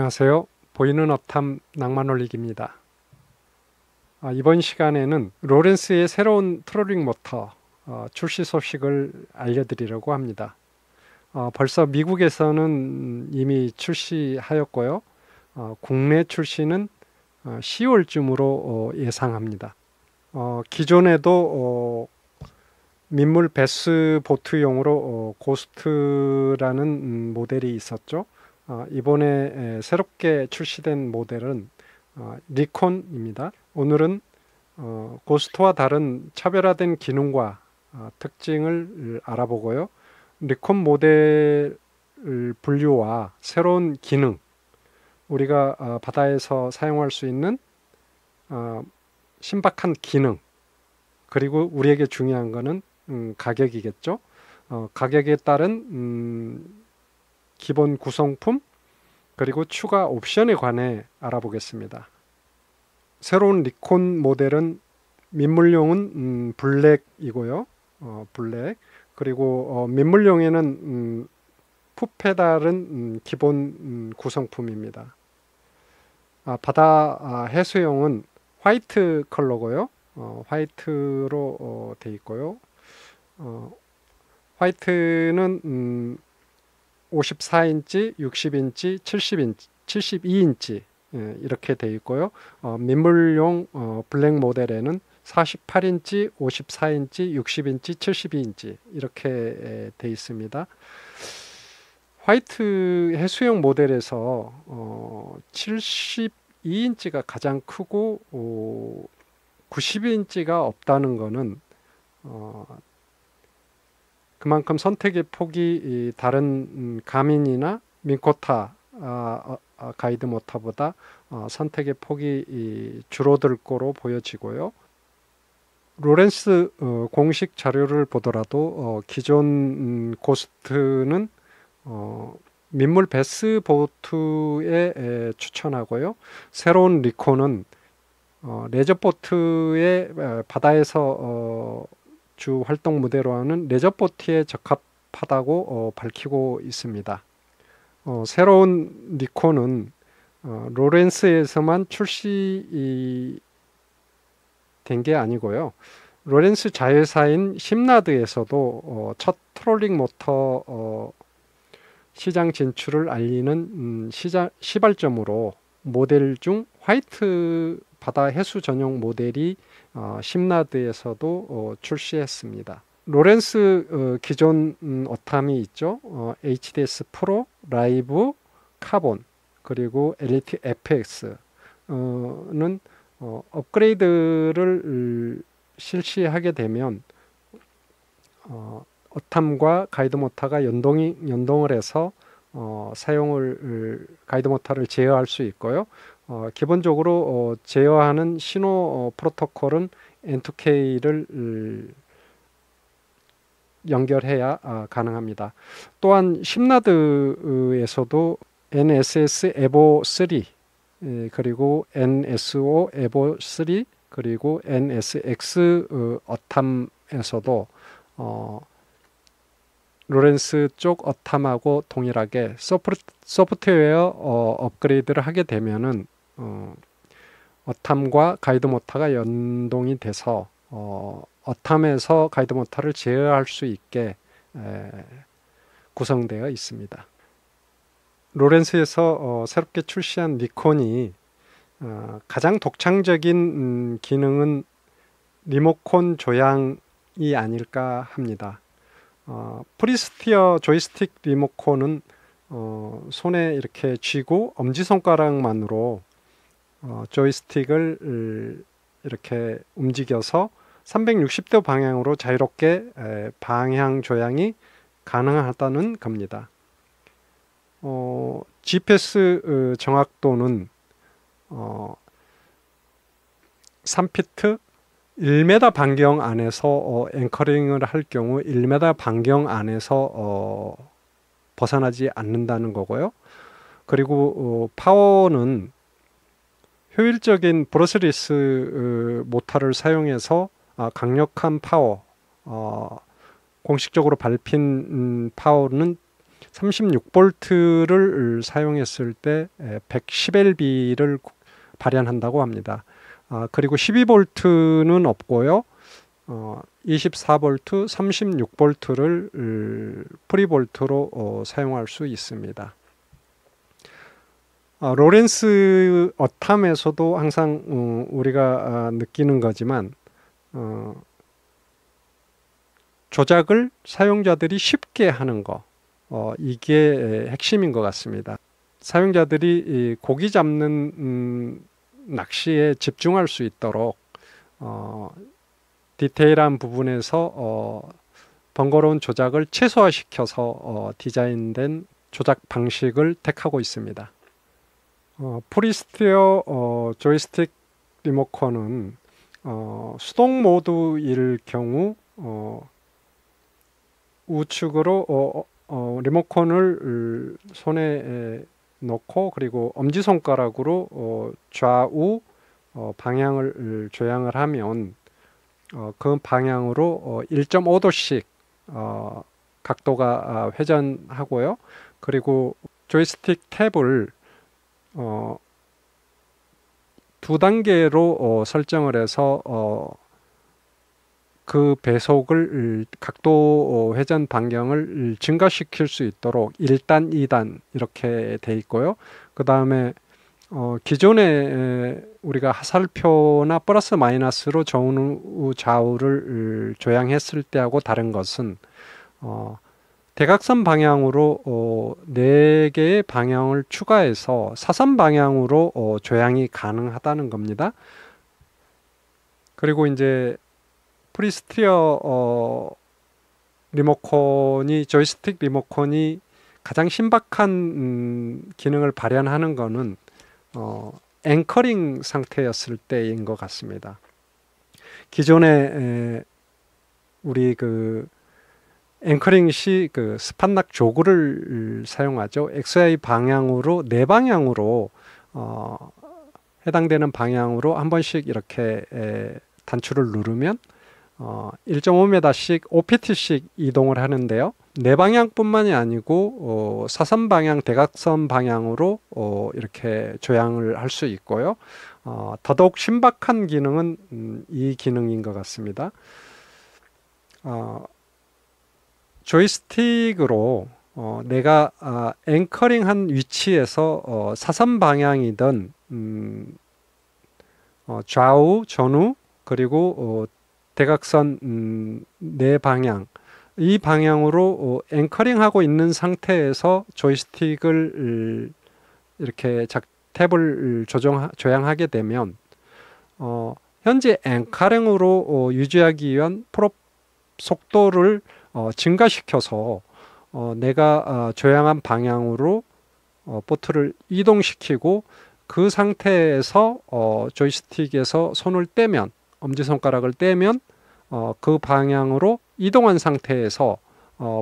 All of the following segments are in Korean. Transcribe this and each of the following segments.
안녕하세요. 보이는 어탐 낭만올리기입니다. 이번 시간에는 로렌스의 새로운 트롤링 모터 출시 소식을 알려드리려고 합니다. 벌써 미국에서는 이미 출시하였고요. 국내 출시는 10월쯤으로 예상합니다. 기존에도 민물 배스 보트용으로 고스트라는 모델이 있었죠. 이번에 새롭게 출시된 모델은 리콘입니다. 오늘은 고스트와 다른 차별화된 기능과 특징을 알아보고요. 리콘 모델 분류와 새로운 기능, 우리가 바다에서 사용할 수 있는 신박한 기능, 그리고 우리에게 중요한 것은 가격이겠죠. 가격에 따른 기본 구성품, 그리고 추가 옵션에 관해 알아보겠습니다. 새로운 리콘 모델은 민물용은 블랙이고요. 블랙. 그리고 민물용에는 풋페달은 기본 구성품입니다. 바다 해수용은 화이트 컬러고요. 화이트로 되어 있고요. 화이트는 54인치, 60인치, 70인치, 72인치 이렇게 되어 있고요. 민물용 블랙 모델에는 48인치, 54인치, 60인치, 72인치 이렇게 되어 있습니다. 화이트 해수용 모델에서 72인치가 가장 크고 90인치가 없다는 것은 그만큼 선택의 폭이 다른 가민이나 민코타 가이드 모터보다 선택의 폭이 줄어들 거로 보여지고요. 로렌스 공식 자료를 보더라도 기존 고스트는 민물 배스 보트에 추천하고요. 새로운 리콘은 레저보트의 바다에서 주 활동 무대로 하는 레저보트에 적합하다고 밝히고 있습니다. 새로운 리콘은 로렌스에서만 출시된 게 아니고요. 로렌스 자회사인 심라드에서도 첫 트롤링 모터 시장 진출을 알리는 시발점으로 모델 중 화이트 바다 해수 전용 모델이 심라드에서도 출시했습니다. 로렌스 기존 어탐이 있죠. HDS 프로, 라이브, 카본, 그리고 엘리트 FX는 업그레이드를 실시하게 되면 어탐과 가이드 모터가 연동을 해서 가이드 모터를 제어할 수 있고요. 기본적으로 제어하는 신호 프로토콜은 N2K를 연결해야 가능합니다. 또한 심라드에서도 NSS 에보 3 그리고 NSO 에보 3 그리고 NSX 어탐에서도 로렌스 쪽 어탐하고 동일하게 소프트웨어 업그레이드를 하게 되면은 어탐과 가이드 모터가 연동이 돼서 어탐에서 가이드 모터를 제어할 수 있게 구성되어 있습니다. 로렌스에서 새롭게 출시한 리콘이 가장 독창적인 기능은 리모컨 조향이 아닐까 합니다. 프리스티어 조이스틱 리모컨은 손에 이렇게 쥐고 엄지손가락만으로 조이스틱을 이렇게 움직여서 360도 방향으로 자유롭게 방향 조향이 가능하다는 겁니다. GPS 정확도는 3피트 1m 반경 안에서 앵커링을 할 경우 1m 반경 안에서 벗어나지 않는다는 거고요. 그리고 파워는 효율적인 브러스리스 모터를 사용해서 강력한 파워, 공식적으로 밝힌 파워는 36V를 사용했을 때 110LB를 발현한다고 합니다. 그리고 12V는 없고요. 24V, 36V를 프리볼트로 사용할 수 있습니다. 로렌스 어탐에서도 항상 우리가 느끼는 거지만 조작을 사용자들이 쉽게 하는 거, 이게 핵심인 것 같습니다. 사용자들이 고기 잡는 낚시에 집중할 수 있도록 디테일한 부분에서 번거로운 조작을 최소화시켜서 디자인된 조작 방식을 택하고 있습니다. 프리스티어 조이스틱 리모컨은 수동 모드일 경우 우측으로 리모컨을 손에 놓고 그리고 엄지손가락으로 좌우 방향을 조향을 하면 그 방향으로 1.5도씩 각도가 회전하고요. 그리고 조이스틱 탭을 두 단계로 설정을 해서 그 배속을 각도 회전 반경을 증가시킬 수 있도록 1단, 2단 이렇게 돼 있고요. 그 다음에 기존에 우리가 하살표나 플러스 마이너스로 좌우 좌우를 조향했을 때하고 다른 것은 대각선 방향으로 4개의 방향을 추가해서 사선 방향으로 조향이 가능하다는 겁니다. 그리고 이제 프리스티어 리모컨이 조이스틱 리모컨이 가장 신박한 기능을 발현하는 것은 앵커링 상태였을 때인 것 같습니다. 기존에 우리 그 앵커링 시 그 스판락 조그를 사용하죠. XY 방향으로 네 방향으로 해당되는 방향으로 한 번씩 이렇게 단추를 누르면 1.5m씩 5pt씩 이동을 하는데요. 네 방향뿐만이 아니고 사선 방향, 대각선 방향으로 이렇게 조향을 할 수 있고요. 더더욱 신박한 기능은 이 기능인 것 같습니다. 조이스틱으로 내가 앵커링한 위치에서 사선 방향이든 좌우, 전후 그리고 대각선 네 방향 이 방향으로 앵커링하고 있는 상태에서 조이스틱을 이렇게 탭을 조향하게 되면 현재 앵커링으로 유지하기 위한 프롭 속도를 증가시켜서 내가 조향한 방향으로 보트를 이동시키고 그 상태에서 조이스틱에서 손을 떼면 엄지손가락을 떼면 그 방향으로 이동한 상태에서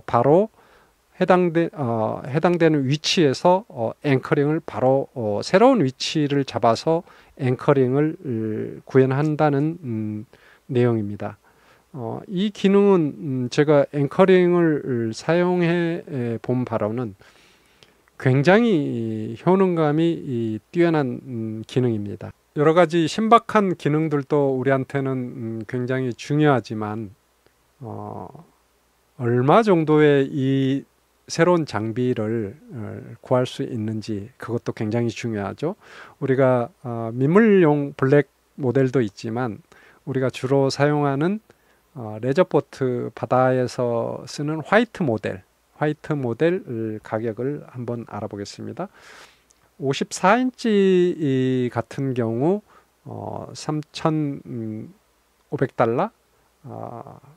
바로 해당되는 위치에서 앵커링을 바로 새로운 위치를 잡아서 앵커링을 구현한다는 내용입니다. 이 기능은 제가 앵커링을 사용해 본 바로는 굉장히 효능감이 뛰어난 기능입니다. 여러 가지 신박한 기능들도 우리한테는 굉장히 중요하지만 얼마 정도의 이 새로운 장비를 구할 수 있는지 그것도 굉장히 중요하죠. 우리가 민물용 블랙 모델도 있지만 우리가 주로 사용하는 레저보트 바다에서 쓰는 화이트 모델 가격을 한번 알아보겠습니다. 54인치 같은 경우 3,500달러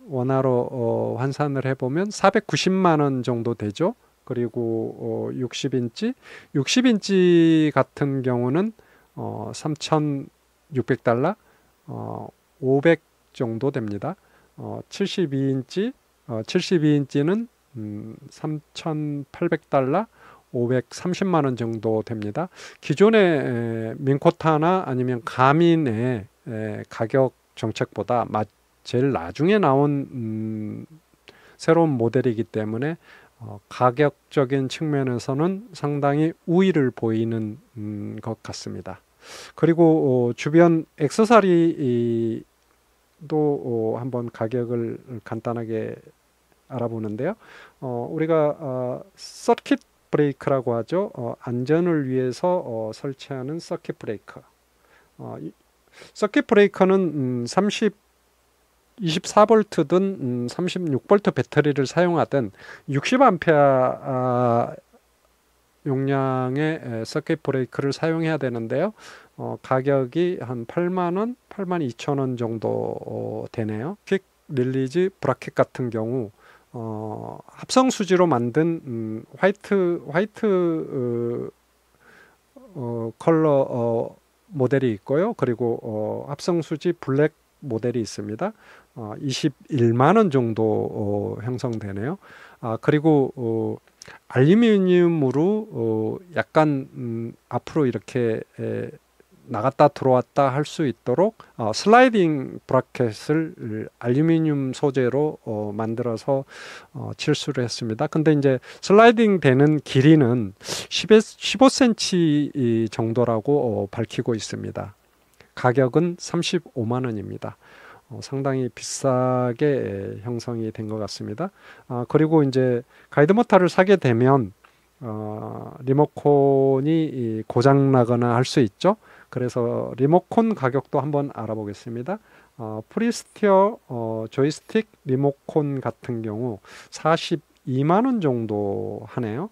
원화로 환산을 해보면 490만 원 정도 되죠. 그리고 60인치 같은 경우는 3,600달러 500 정도 됩니다. 72인치는 3,800달러 530만 원 정도 됩니다. 기존의 민코타나 아니면 가민의 가격 정책보다 제일 나중에 나온 새로운 모델이기 때문에 가격적인 측면에서는 상당히 우위를 보이는 것 같습니다. 그리고 주변 액세서리도 한번 가격을 간단하게 알아보는데요. 우리가 서킷 브레이크라고 하죠. 안전을 위해서 설치하는 서킷 브레이크. 서킷 브레이커는 24V든 36V 배터리를 사용하든 60A 용량의 서킷 브레이크를 사용해야 되는데요. 가격이 한 8만원, 82,000원 정도 되네요. 퀵 릴리즈 브라켓 같은 경우 합성 수지로 만든 화이트 컬러 모델이 있고요. 그리고 합성 수지 블랙 모델이 있습니다. 21만 원 정도 형성되네요. 그리고 알루미늄으로 약간 앞으로 이렇게 나갔다 들어왔다 할 수 있도록 슬라이딩 브라켓을 알루미늄 소재로 만들어서 칠수를 했습니다. 근데 이제 슬라이딩 되는 길이는 15cm 정도라고 밝히고 있습니다. 가격은 35만 원입니다. 상당히 비싸게 형성이 된 것 같습니다. 그리고 이제 가이드 모터를 사게 되면 리모컨이 고장 나거나 할 수 있죠. 그래서 리모컨 가격도 한번 알아보겠습니다. 프리스티어 조이스틱 리모컨 같은 경우 42만 원 정도 하네요.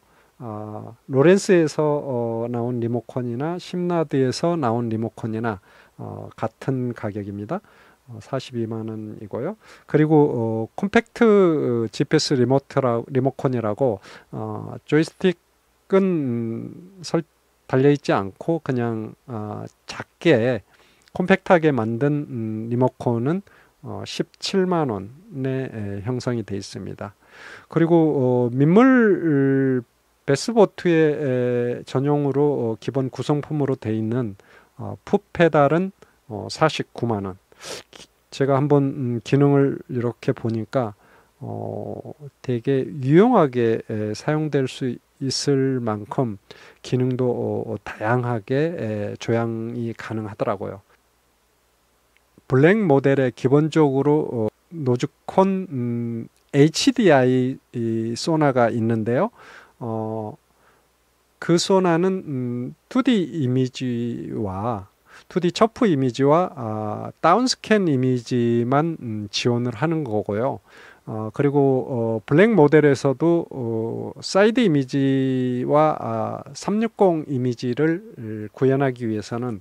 로렌스에서 나온 리모컨이나 심나드에서 나온 리모컨이나 같은 가격입니다. 42만 원이고요. 그리고 콤팩트 GPS 리모컨이라고 조이스틱은 달려있지 않고 그냥 작게 콤팩트하게 만든 리모컨은 17만 원에 형성이 되어 있습니다. 그리고 민물 베스보트의 전용으로 기본 구성품으로 되어 있는 풋 페달은 49만 원. 제가 한번 기능을 이렇게 보니까 되게 유용하게 사용될 수 있을 만큼 기능도 다양하게 조향이 가능하더라고요. 블랙 모델에 기본적으로 노즈콘 HDI 소나가 있는데요. 그 소나는 2D 이미지와 2D 첩프 이미지와 다운스캔 이미지만 지원을 하는 거고요. 그리고 블랙 모델에서도 사이드 이미지와 360 이미지를 구현하기 위해서는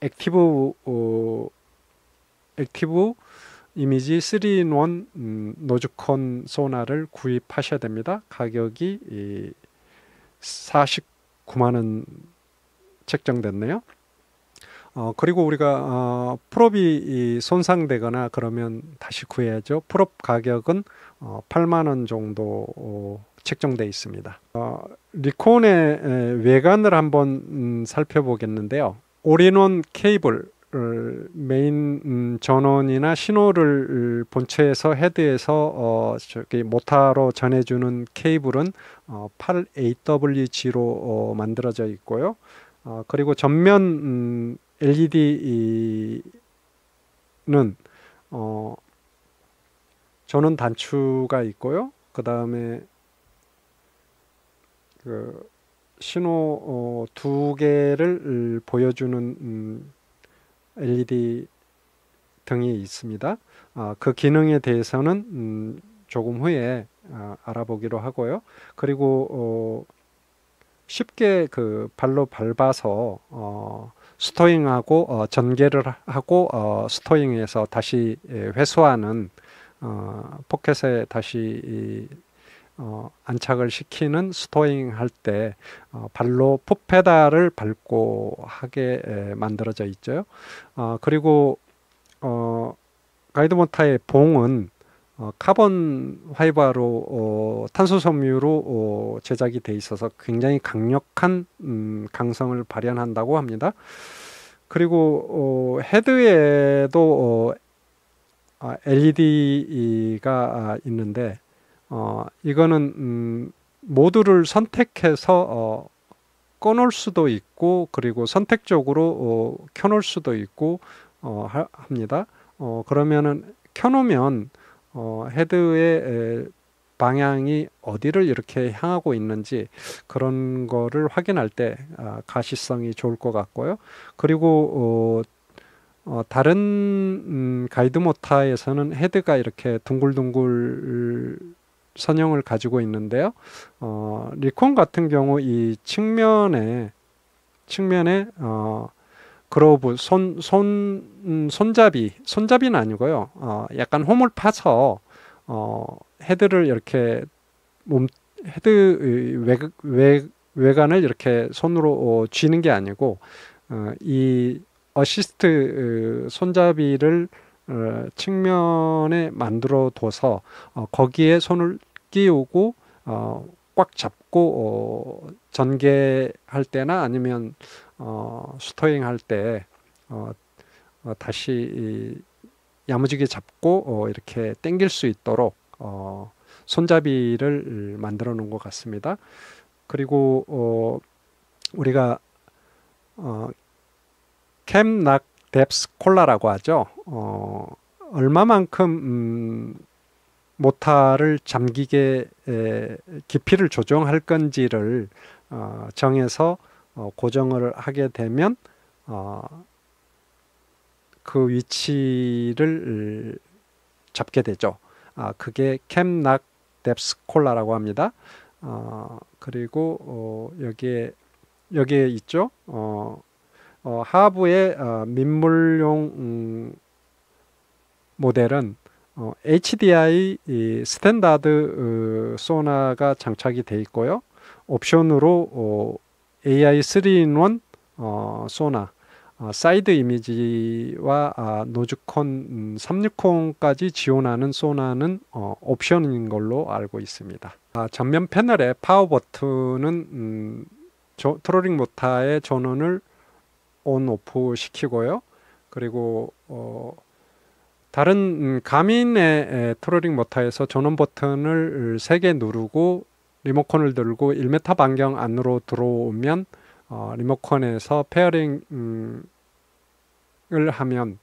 액티브 이미지 3-in-1 노즈콘 소나를 구입하셔야 됩니다. 가격이 49만 원 책정됐네요. 그리고 우리가 프롭이 손상되거나 그러면 다시 구해야죠. 프롭 가격은 8만 원 정도 책정되어 있습니다. 리콘의 외관을 한번 살펴보겠는데요. 올인원 케이블, 메인 전원이나 신호를 본체에서 헤드에서 저기 모터로 전해주는 케이블은 8AWG로 만들어져 있고요. 그리고 전면 LED는 전원 단추가 있고요. 그 다음에 그 신호 두 개를 보여주는 LED 등이 있습니다. 그 기능에 대해서는 조금 후에 알아보기로 하고요. 그리고 쉽게 그 발로 밟아서 스토잉하고 전개를 하고 스토잉해서 다시 회수하는 포켓에 다시 안착을 시키는 스토잉 할 때 발로 풋페달을 밟고 하게 만들어져 있죠. 그리고 가이드 모터의 봉은 카본 파이버로 탄소 섬유로 제작이 돼 있어서 굉장히 강력한 강성을 발현한다고 합니다. 그리고 헤드에도 LED가 있는데 이거는 모두를 선택해서 꺼놓을 수도 있고 그리고 선택적으로 켜놓을 수도 있고 합니다. 그러면은 켜놓으면 헤드의 방향이 어디를 이렇게 향하고 있는지 그런 거를 확인할 때 가시성이 좋을 것 같고요. 그리고 다른 가이드 모타에서는 헤드가 이렇게 둥글둥글 선형을 가지고 있는데요. 리콘 같은 경우 이 측면에 그로브 손잡이는 아니고요. 약간 홈을 파서 헤드를 이렇게 헤드 외관을 이렇게 손으로 쥐는 게 아니고 이 어시스트 손잡이를 측면에 만들어 둬서 거기에 손을 끼우고 꽉 잡고 전개할 때나 아니면 스토잉 할 때 다시 야무지게 잡고 이렇게 당길 수 있도록 손잡이를 만들어 놓은 것 같습니다. 그리고 우리가 캠락 뎁스 콜라라고 하죠. 얼마만큼 모타를 잠기게 깊이를 조정할 건지를 정해서 고정을 하게 되면 그 위치를 잡게 되죠. 그게 캠락 뎁스 콜라라고 합니다. 그리고 여기에 있죠. 하부의 민물용 모델은 HDI 스탠다드 소나가 장착이 되어 있고요. 옵션으로 AI 3-in-1 소나, 사이드 이미지와 노즈콘 360까지 지원하는 소나는 옵션인 걸로 알고 있습니다. 전면 패널의 파워 버튼은 트롤링 모타의 전원을 온 오프 시키고요. 그리고 다른 가민의 트롤링 모타에서 전원 버튼을 3개 누르고 리모컨을 들고 1m 반경 안으로 들어오면 리모컨에서 페어링을 하면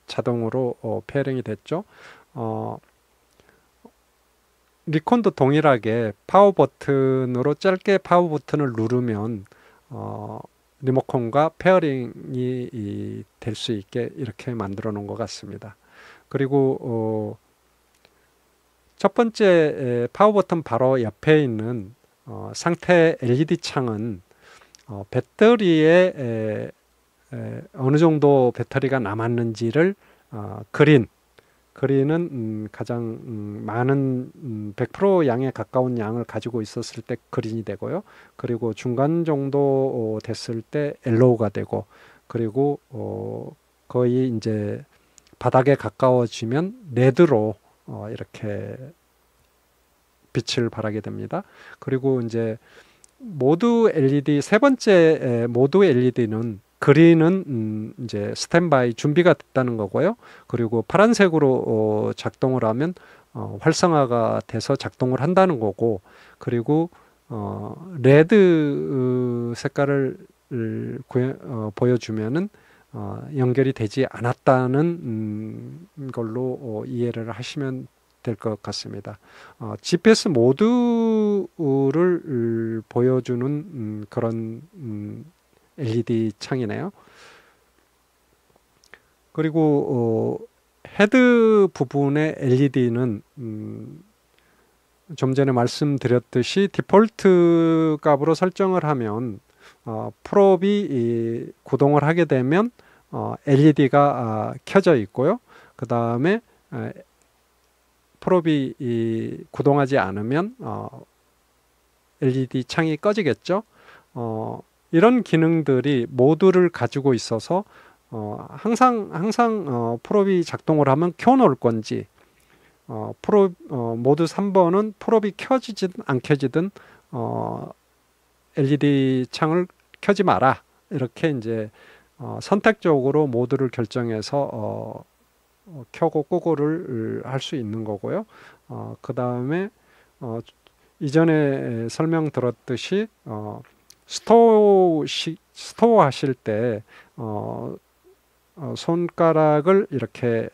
자동으로 페어링이 됐죠. 리콘도 동일하게 파워 버튼으로 짧게 파워 버튼을 누르면 리모컨과 페어링이 될 수 있게 이렇게 만들어 놓은 것 같습니다. 그리고 첫 번째 파워 버튼 바로 옆에 있는 상태 LED 창은 배터리에 어느 정도 배터리가 남았는지를 그린은 가장 많은 100% 양에 가까운 양을 가지고 있었을 때 그린이 되고요. 그리고 중간 정도 됐을 때 옐로우가 되고, 그리고 거의 이제 바닥에 가까워지면 레드로 이렇게 빛을 발하게 됩니다. 그리고 이제 모두 LED 세 번째 모두 LED는 그린은 이제 스탠바이 준비가 됐다는 거고요. 그리고 파란색으로 작동을 하면 활성화가 돼서 작동을 한다는 거고, 그리고 레드 색깔을 보여주면은 연결이 되지 않았다는 걸로 이해를 하시면 될 것 같습니다. GPS 모드를 보여주는 그런 LED 창이네요. 그리고 헤드 부분의 LED는 좀 전에 말씀드렸듯이 디폴트 값으로 설정을 하면 프롭이 구동을 하게 되면 LED가 켜져 있고요. 그 다음에 프롭이 구동하지 않으면 LED 창이 꺼지겠죠. 이런 기능들이 모두를 가지고 있어서 항상 프롭이 작동을 하면 켜놓을 건지, 모드 3번은 프롭이 켜지든 안 켜지든 LED 창을 켜지 마라, 이렇게 이제 선택적으로 모드를 결정해서 켜고 끄고를 할 수 있는 거고요. 그 다음에 이전에 설명 들었듯이 스토어 하실 때 손가락을 이렇게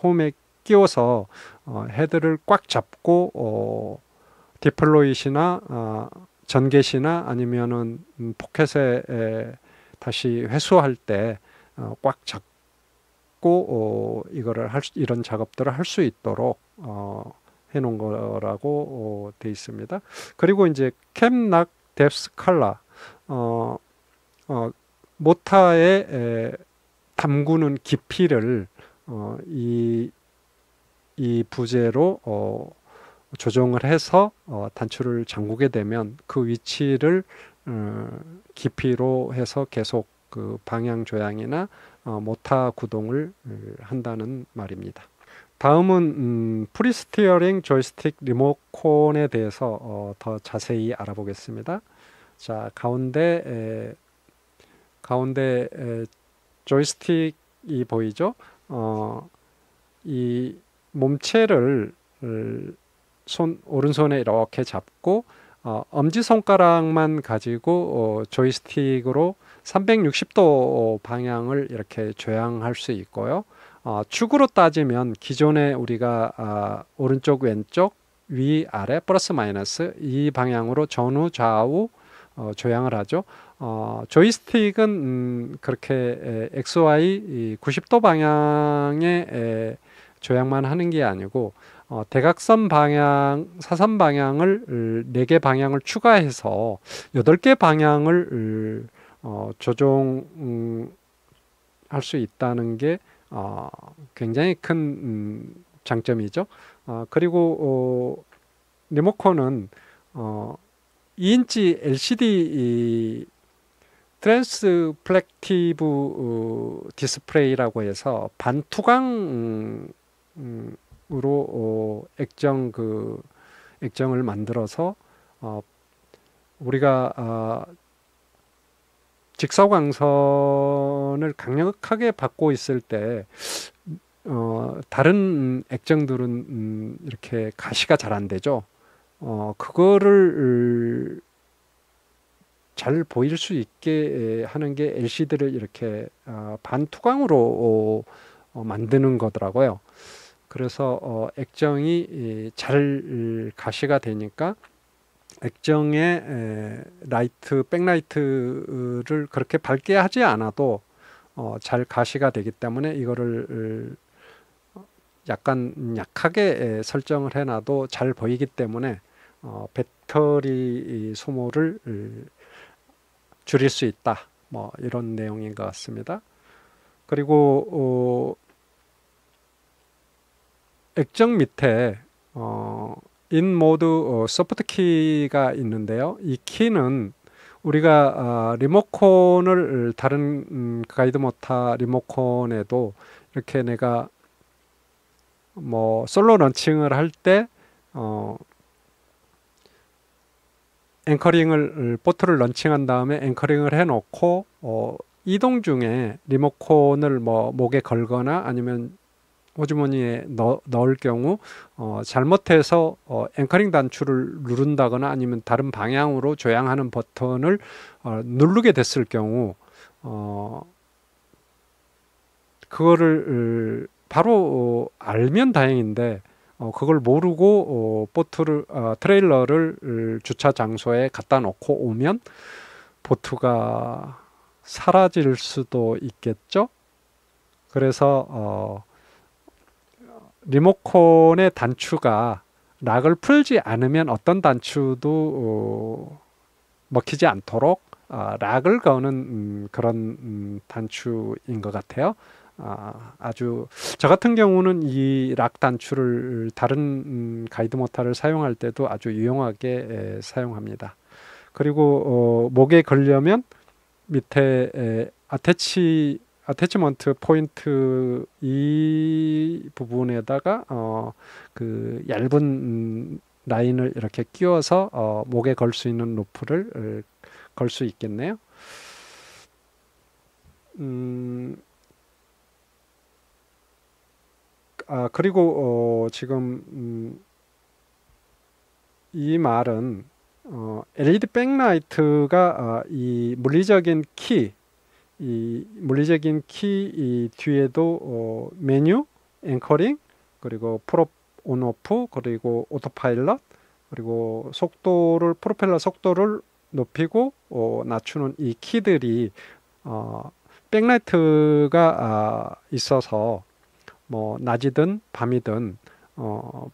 홈에 끼워서 헤드를 꽉 잡고 디플로잇이나 전겟이나 아니면은 포켓에 다시 회수할 때 꽉 잡고 이거를 이런 작업들을 할 수 있도록 해놓은 거라고 돼 있습니다. 그리고 이제 캠락 뎁스 칼라 모타에 담그는 깊이를 이 부재로 조정을 해서 단추를 잠그게 되면 그 위치를 깊이로 해서 계속 그 방향 조향이나 모타 구동을 한다는 말입니다. 다음은 프리스티어링 조이스틱 리모컨에 대해서 더 자세히 알아보겠습니다. 자, 가운데 조이스틱이 보이죠? 이 몸체를 오른손에 이렇게 잡고 엄지손가락만 가지고 조이스틱으로 360도 방향을 이렇게 조향할 수 있고요. 축으로 따지면 기존에 우리가 오른쪽 왼쪽 위 아래 플러스 마이너스 이 방향으로 전후 좌우 조향을 하죠. 조이스틱은 그렇게 XY 90도 방향의 조향만 하는 게 아니고 대각선 방향, 사선 방향을 4개 방향을 추가해서 8개 방향을 조종할 수 있다는 게 굉장히 큰 장점이죠. 그리고 리모컨은 2인치 LCD 트랜스플렉티브 디스플레이라고 해서 반투광 으로 액정을 만들어서 우리가 직사광선을 강력하게 받고 있을 때 다른 액정들은 이렇게 가시가 잘 안 되죠. 그거를 잘 보일 수 있게 하는 게 LCD를 이렇게 반투광으로 만드는 거더라고요. 그래서 액정이 잘 가시가 되니까 액정의 라이트, 백라이트를 그렇게 밝게 하지 않아도 잘 가시가 되기 때문에 이거를 약간 약하게 설정을 해놔도 잘 보이기 때문에 배터리 소모를 줄일 수 있다. 뭐 이런 내용인 것 같습니다. 그리고 액정 밑에 인 모드 소프트 키가 있는데요. 이 키는 우리가 리모컨을 다른 가이드 모타 리모컨에도 이렇게 내가 뭐 솔로 런칭을 할 때 앵커링을 보트를 런칭한 다음에 앵커링을 해놓고 이동 중에 리모컨을 뭐 목에 걸거나 아니면 호주머니에 넣을 경우 잘못해서 앵커링 단추를 누른다거나 아니면 다른 방향으로 조향하는 버튼을 누르게 됐을 경우 그거를 바로 알면 다행인데 그걸 모르고 보트를 트레일러를 주차 장소에 갖다 놓고 오면 보트가 사라질 수도 있겠죠. 그래서 리모컨의 단추가 락을 풀지 않으면 어떤 단추도 먹히지 않도록 락을 거는 그런 단추인 것 같아요. 아주 저 같은 경우는 이 락 단추를 다른 가이드 모타를 사용할 때도 아주 유용하게 사용합니다. 그리고 목에 걸려면 밑에 아태치먼트 포인트 이 부분에다가 그 얇은 라인을 이렇게 끼워서 목에 걸 수 있는 루프를 걸 수 있겠네요. 그리고 지금 이 말은 LED 백라이트가 이 물리적인 키, 이 뒤에도 메뉴, 앵커링, 그리고 프롭 온 오프, 그리고 오토파일럿, 그리고 프로펠러 속도를 높이고 낮추는 이 키들이 백라이트가 있어서 뭐 낮이든 밤이든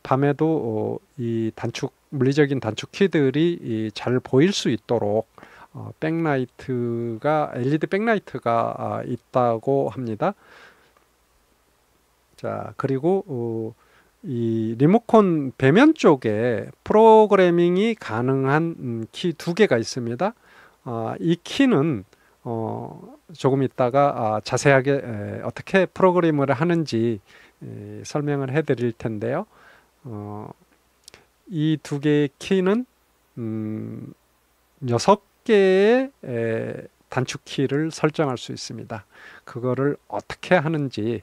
밤에도 이 물리적인 단축 키들이 잘 보일 수 있도록 LED 백라이트가 있다고 합니다. 자, 그리고 이 리모컨 배면 쪽에 프로그래밍이 가능한 키 두 개가 있습니다. 이 키는 조금 있다가 자세하게 어떻게 프로그램을 하는지 설명을 해 드릴 텐데요. 이 두 개의 키는 6개의 단축 키를 설정할 수 있습니다. 그거를 어떻게 하는지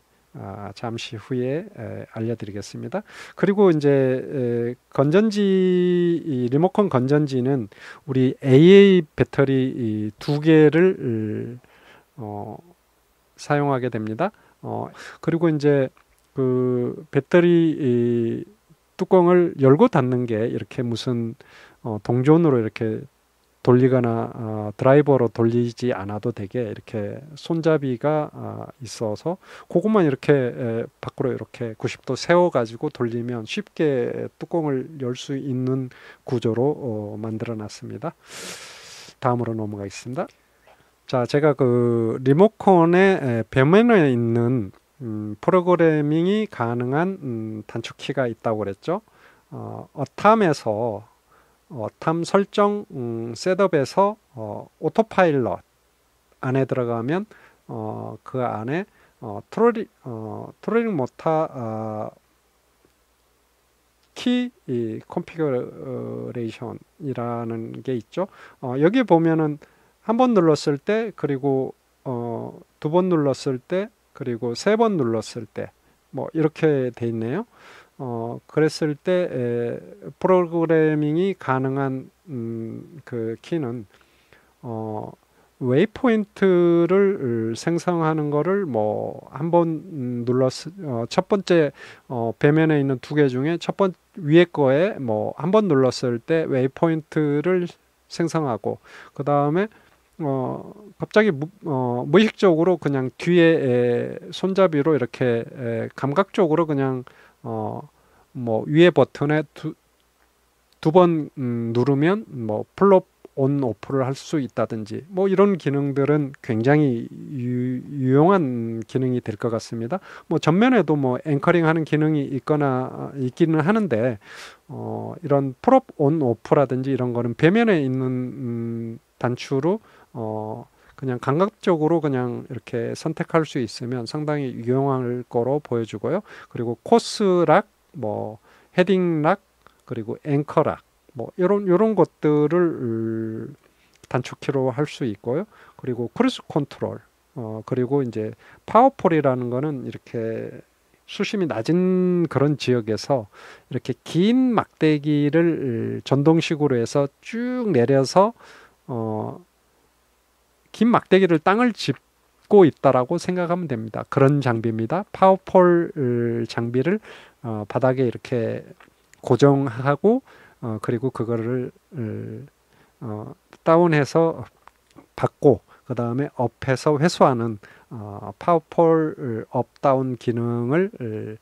잠시 후에 알려드리겠습니다. 그리고 이제 이 리모컨 건전지는 우리 AA 배터리 두 개를 사용하게 됩니다. 그리고 이제 그 배터리 뚜껑을 열고 닫는 게 이렇게 무슨 동전으로 이렇게 돌리거나 드라이버로 돌리지 않아도 되게 이렇게 손잡이가 있어서 그것만 이렇게 밖으로 이렇게 90도 세워 가지고 돌리면 쉽게 뚜껑을 열 수 있는 구조로 만들어 놨습니다. 다음으로 넘어가겠습니다. 자, 제가 그 리모컨의 벽면에 있는 프로그래밍이 가능한 단축키가 있다고 그랬죠. 어탐에서 탐 설정 셋업에서 오토파일럿 안에 들어가면 그 안에 트롤링 모터 키 컨피그레이션이라는 게 있죠. 여기 보면은 한 번 눌렀을 때, 그리고 두 번 눌렀을 때, 그리고 세 번 눌렀을 때, 뭐 이렇게 돼 있네요. 그랬을 때 프로그래밍이 가능한 그 키는 웨이포인트를 생성하는 거를 뭐 한 번 첫 번째 배면에 있는 두 개 중에 위에 거에 뭐 한 번 눌렀을 때 웨이포인트를 생성하고, 그 다음에 갑자기 무의식적으로 그냥 뒤에 손잡이로 이렇게 감각적으로 그냥 뭐 위에 버튼에 두 번 누르면 뭐 플롭 온 오프를 할 수 있다든지 뭐 이런 기능들은 굉장히 유용한 기능이 될 것 같습니다. 뭐 전면에도 뭐 앵커링 하는 기능이 있기는 하는데 이런 프롭 온 오프라든지 이런 거는 배면에 있는 단추로 그냥 감각적으로 그냥 이렇게 선택할 수 있으면 상당히 유용할 거로 보여주고요. 그리고 코스락, 뭐 헤딩락, 그리고 앵커락, 뭐 이런 것들을 단축키로 할 수 있고요. 그리고 크루즈 컨트롤, 그리고 이제 파워폴이라는 거는 이렇게 수심이 낮은 그런 지역에서 이렇게 긴 막대기를 전동식으로 해서 쭉 내려서 긴 막대기를 땅을 짚고 있다라고 생각하면 됩니다. 그런 장비입니다. 파워폴 장비를 바닥에 이렇게 고정하고 그리고 그거를 다운해서 받고 그 다음에 업해서 회수하는 파워폴 업다운 기능을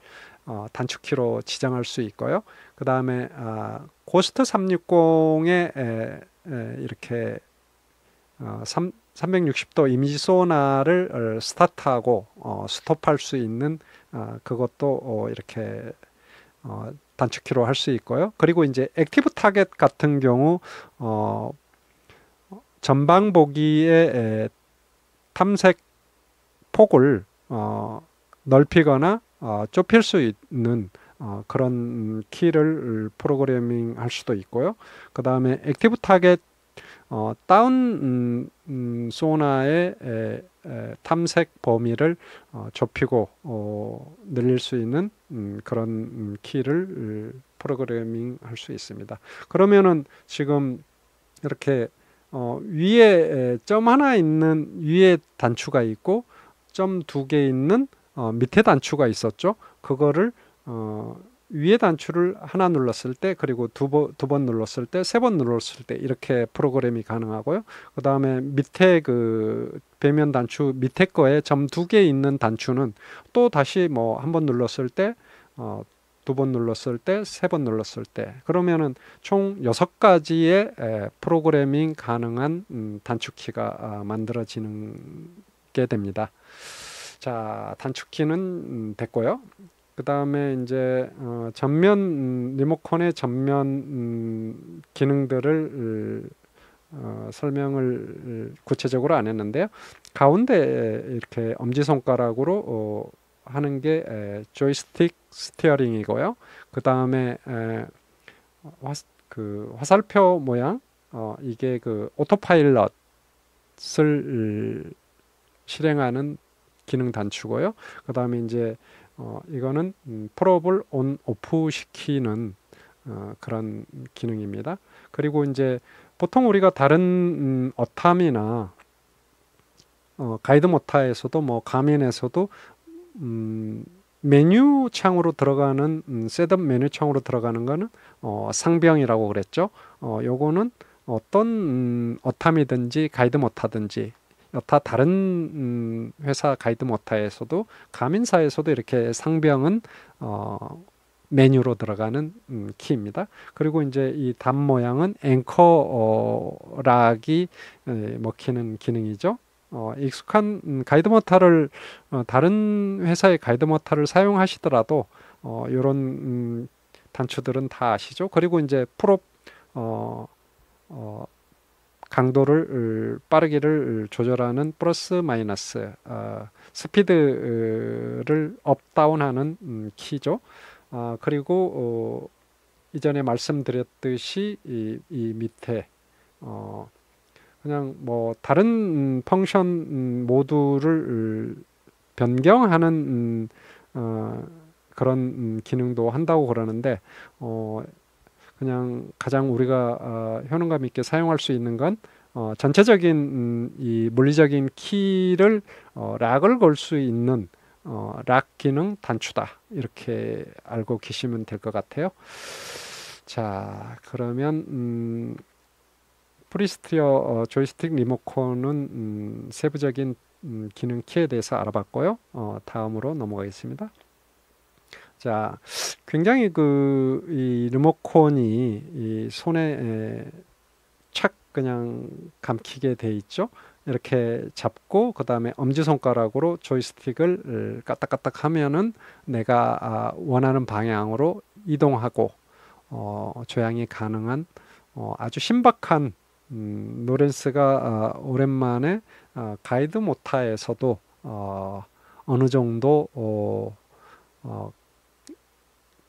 단축키로 지정할 수 있고요. 그 다음에 고스트 360에 이렇게 360도 이미지 소나를 스타트하고 스톱할 수 있는 그것도 이렇게 단축키로 할 수 있고요. 그리고 이제 액티브 타겟 같은 경우 전방 보기의 탐색 폭을 넓히거나 좁힐 수 있는 그런 키를 프로그래밍 할 수도 있고요. 그 다음에 액티브 타겟 다운 소나의 탐색 범위를 좁히고 늘릴 수 있는 그런 키를 프로그래밍 할 수 있습니다. 그러면은 지금 이렇게 위에 점 하나 있는 위에 단추가 있고 점 두 개 있는 밑에 단추가 있었죠. 그거를 위에 단추를 하나 눌렀을 때, 그리고 두 번 눌렀을 때, 세 번 눌렀을 때 이렇게 프로그램이 가능하고요. 그 다음에 밑에 그 배면 단추 밑에 거에 점 두 개 있는 단추는 또 다시 뭐 한 번 눌렀을 때, 두 번 눌렀을 때, 세 번 눌렀을 때, 그러면은 총 6가지의 프로그래밍 가능한 단축키가 만들어지는 게 됩니다. 자, 단축키는 됐고요. 그 다음에 이제 전면 리모컨의 전면 기능들을 설명을 구체적으로 안 했는데요. 가운데 이렇게 엄지손가락으로 하는 게 조이스틱 스티어링이고요. 그 다음에 그 화살표 모양, 이게 그 오토파일럿을 실행하는 기능 단추고요. 그 다음에 이제 이거는 프롭을 온 오프 시키는 그런 기능입니다. 그리고 이제 보통 우리가 다른 어탐이나 가이드 모타에서도 뭐 가민에서도 메뉴 창으로 들어가는 셋업 메뉴 창으로 들어가는 거는 상병이라고 그랬죠. 요거는 어떤 어탐이든지 가이드 모타든지 여타 다른 회사 가이드 모타에서도 가민사에서도 이렇게 상병은 메뉴로 들어가는 키입니다. 그리고 이제 이 답 모양은 앵커 락이 먹히는 기능이죠. 익숙한 가이드 모타를 다른 회사의 가이드 모타를 사용하시더라도 이런 단추들은 다 아시죠. 그리고 이제 프롭 강도를 빠르기를 조절하는 플러스 마이너스 스피드를 업다운하는 키죠. 그리고 이전에 말씀드렸듯이 이 밑에 그냥 뭐 다른 펑션 모두를 변경하는 그런 기능도 한다고 그러는데 그냥 가장 우리가 효능감 있게 사용할 수 있는 건 전체적인 이 물리적인 키를 락을 걸 수 있는 락 기능 단추다, 이렇게 알고 계시면 될 것 같아요. 자, 그러면 프리스티어 조이스틱 리모컨은 세부적인 기능 키에 대해서 알아봤고요. 다음으로 넘어가겠습니다. 자, 굉장히 이 리모컨이 이 손에 착 그냥 감기게 돼 있죠. 이렇게 잡고 그 다음에 엄지손가락으로 조이스틱을 까딱까딱 하면은 내가 원하는 방향으로 이동하고 조향이 가능한 아주 신박한 노렌스가 오랜만에 가이드 모타에서도 어느 정도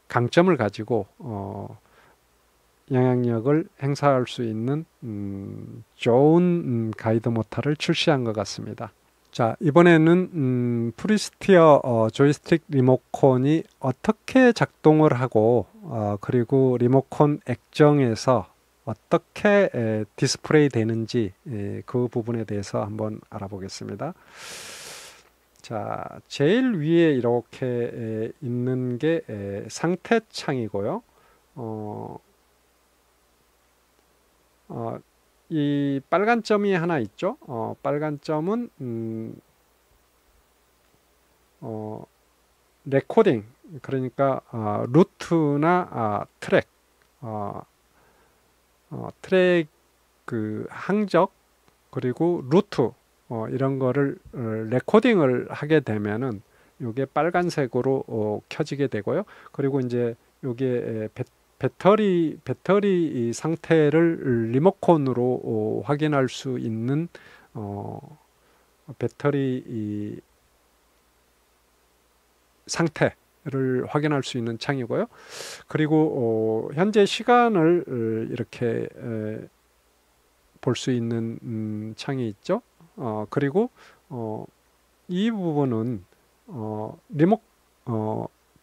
강점을 가지고 영향력을 행사할 수 있는 좋은 가이드 모타를 출시한 것 같습니다. 자, 이번에는 프리스티어 조이스틱 리모컨이 어떻게 작동을 하고 그리고 리모컨 액정에서 어떻게 디스플레이 되는지 그 부분에 대해서 한번 알아보겠습니다. 자, 제일 위에 이렇게 있는 게 상태 창이고요. 이 빨간 점이 하나 있죠. 빨간 점은 레코딩, 그러니까 루트나 트랙, 트랙 그 항적 그리고 루트 이런 거를 레코딩을 하게 되면은 요게 빨간색으로 켜지게 되고요. 그리고 이제 요게 배터리 이 상태를 리모컨으로 확인할 수 있는 배터리 이 상태를 확인할 수 있는 창이고요. 그리고 현재 시간을 이렇게 볼 수 있는 창이 있죠. 그리고 이 부분은 리모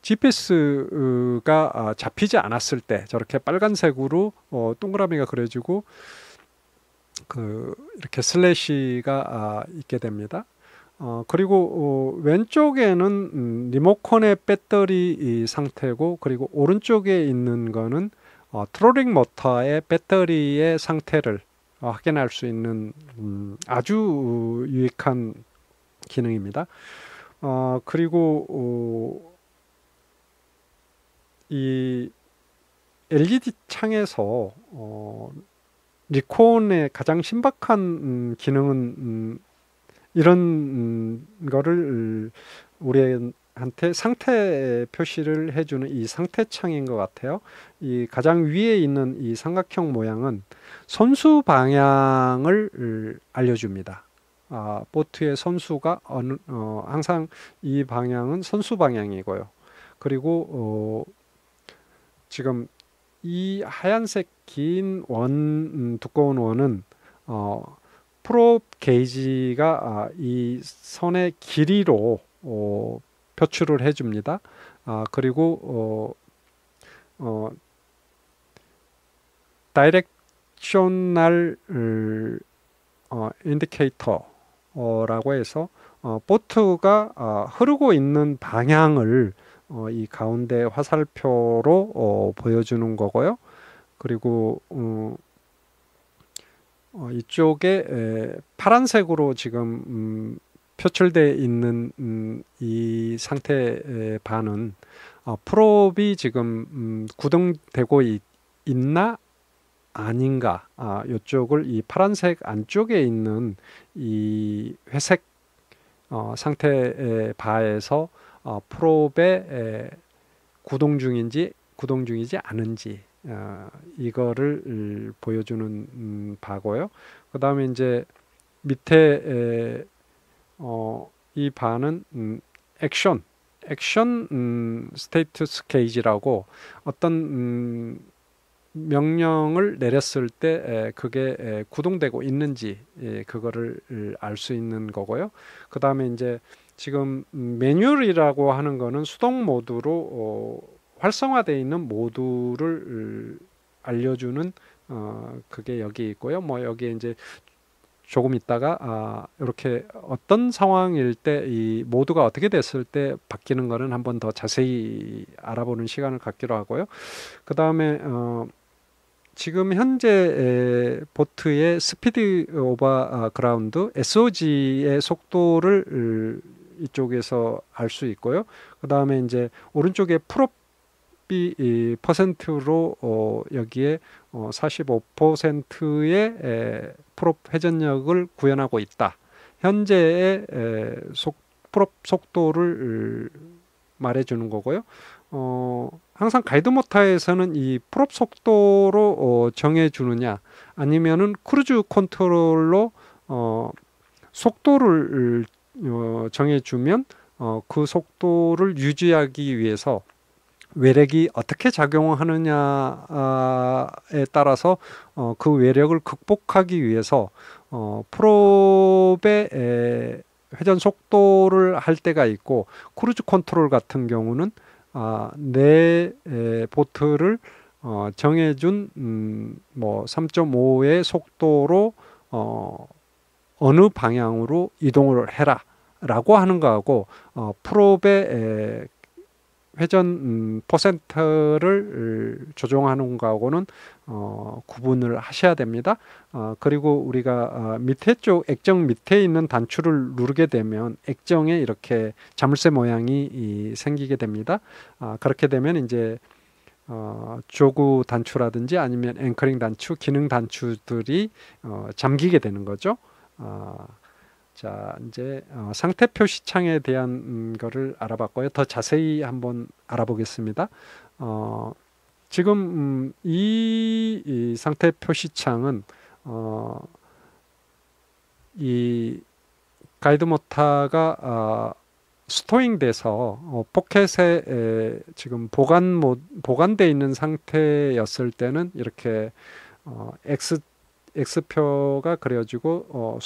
GPS가 잡히지 않았을 때 저렇게 빨간색으로 동그라미가 그려지고 이렇게 슬래시가 있게 됩니다. 그리고 왼쪽에는 리모컨의 배터리 상태고, 그리고 오른쪽에 있는 거는 트롤링 모터의 배터리의 상태를 확인할 수 있는 아주 유익한 기능입니다. 그리고 이 LED 창에서 니콘의 가장 신박한 기능은 이런 거를 우리한테 상태 표시를 해주는 이 상태창인 것 같아요. 이 가장 위에 있는 이 삼각형 모양은 선수 방향을 알려줍니다. 보트의 선수가 항상 이 방향은 선수 방향이고요. 그리고 지금 이 하얀색 긴 두꺼운 원은 프롭 게이지가 이 선의 길이로 표출을 해줍니다. 그리고 다이렉셔널 인디케이터라고 해서 보트가 흐르고 있는 방향을 이 가운데 화살표로 보여주는 거고요. 그리고 이쪽에 파란색으로 지금 표출되어 있는 이 상태 반은 프롭이 지금 구동되고 있나 아닌가, 이쪽을 이 파란색 안쪽에 있는 이 회색 상태의 바에서 프롭에 구동 중이지 않은지 이거를 보여주는 바고요. 그 다음에 이제 밑에 이 바는 액션 스테이터스 게이지라고 어떤 명령을 내렸을 때 그게 구동되고 있는지 그거를 알 수 있는 거고요. 그 다음에 이제 지금 매뉴얼이라고 하는 거는 수동 모드로 활성화되어 있는 모드를 알려주는 그게 여기 있고요. 뭐 여기에 이제 조금 있다가 이렇게 어떤 상황일 때 이 모드가 어떻게 됐을 때 바뀌는 거는 한번 더 자세히 알아보는 시간을 갖기로 하고요. 그 다음에 지금 현재 보트의 스피드 오버 그라운드 SOG의 속도를 이쪽에서 알 수 있고요. 그 다음에 이제 오른쪽에 프롭이 퍼센트로 여기에 45%의 프롭 회전력을 구현하고 있다. 현재의 프롭 속도를 말해주는 거고요. 항상 가이드 모터에서는 이 프롭 속도로 정해주느냐, 아니면은 크루즈 컨트롤로 속도를 정해주면 그 속도를 유지하기 위해서 외력이 어떻게 작용하느냐에 따라서 그 외력을 극복하기 위해서 프롭의 회전 속도를 할 때가 있고, 크루즈 컨트롤 같은 경우는 내 보트를 정해준 뭐 3.5의 속도로 어느 방향으로 이동을 해라 라고 하는 거하고 프롭의 회전 퍼센트를 조정하는 거하고는 구분을 하셔야 됩니다. 그리고 우리가 밑에 쪽 액정 밑에 있는 단추를 누르게 되면 액정에 이렇게 자물쇠 모양이 생기게 됩니다. 그렇게 되면 이제 조구 단추라든지 아니면 앵커링 단추, 기능 단추들이 잠기게 되는 거죠. 자, 이제 상태 표시 창에 대한 거를 알아봤고요. 더 자세히 한번 알아보겠습니다. 지금 이 상태 표시 창은 이 가이드 모터가 스토잉 돼서 포켓에 지금 보관되어 있는 상태였을 때는 이렇게 X표가 그려지고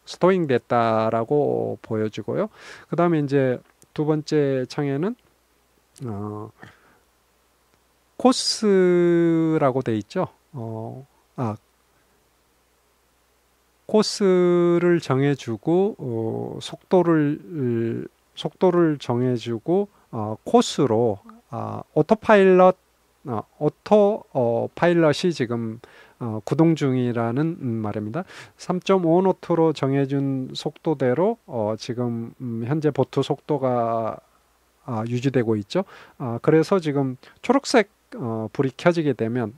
스토잉 됐다라고 보여지고요. 그 다음에 이제 두 번째 창에는 코스라고 돼 있죠. 코스를 정해주고 속도를 정해주고 코스로 오토 파일럿이 지금 구동 중이라는 말입니다. 3.5 노트로 정해준 속도대로 지금 현재 보트 속도가 유지되고 있죠. 그래서 지금 초록색 불이 켜지게 되면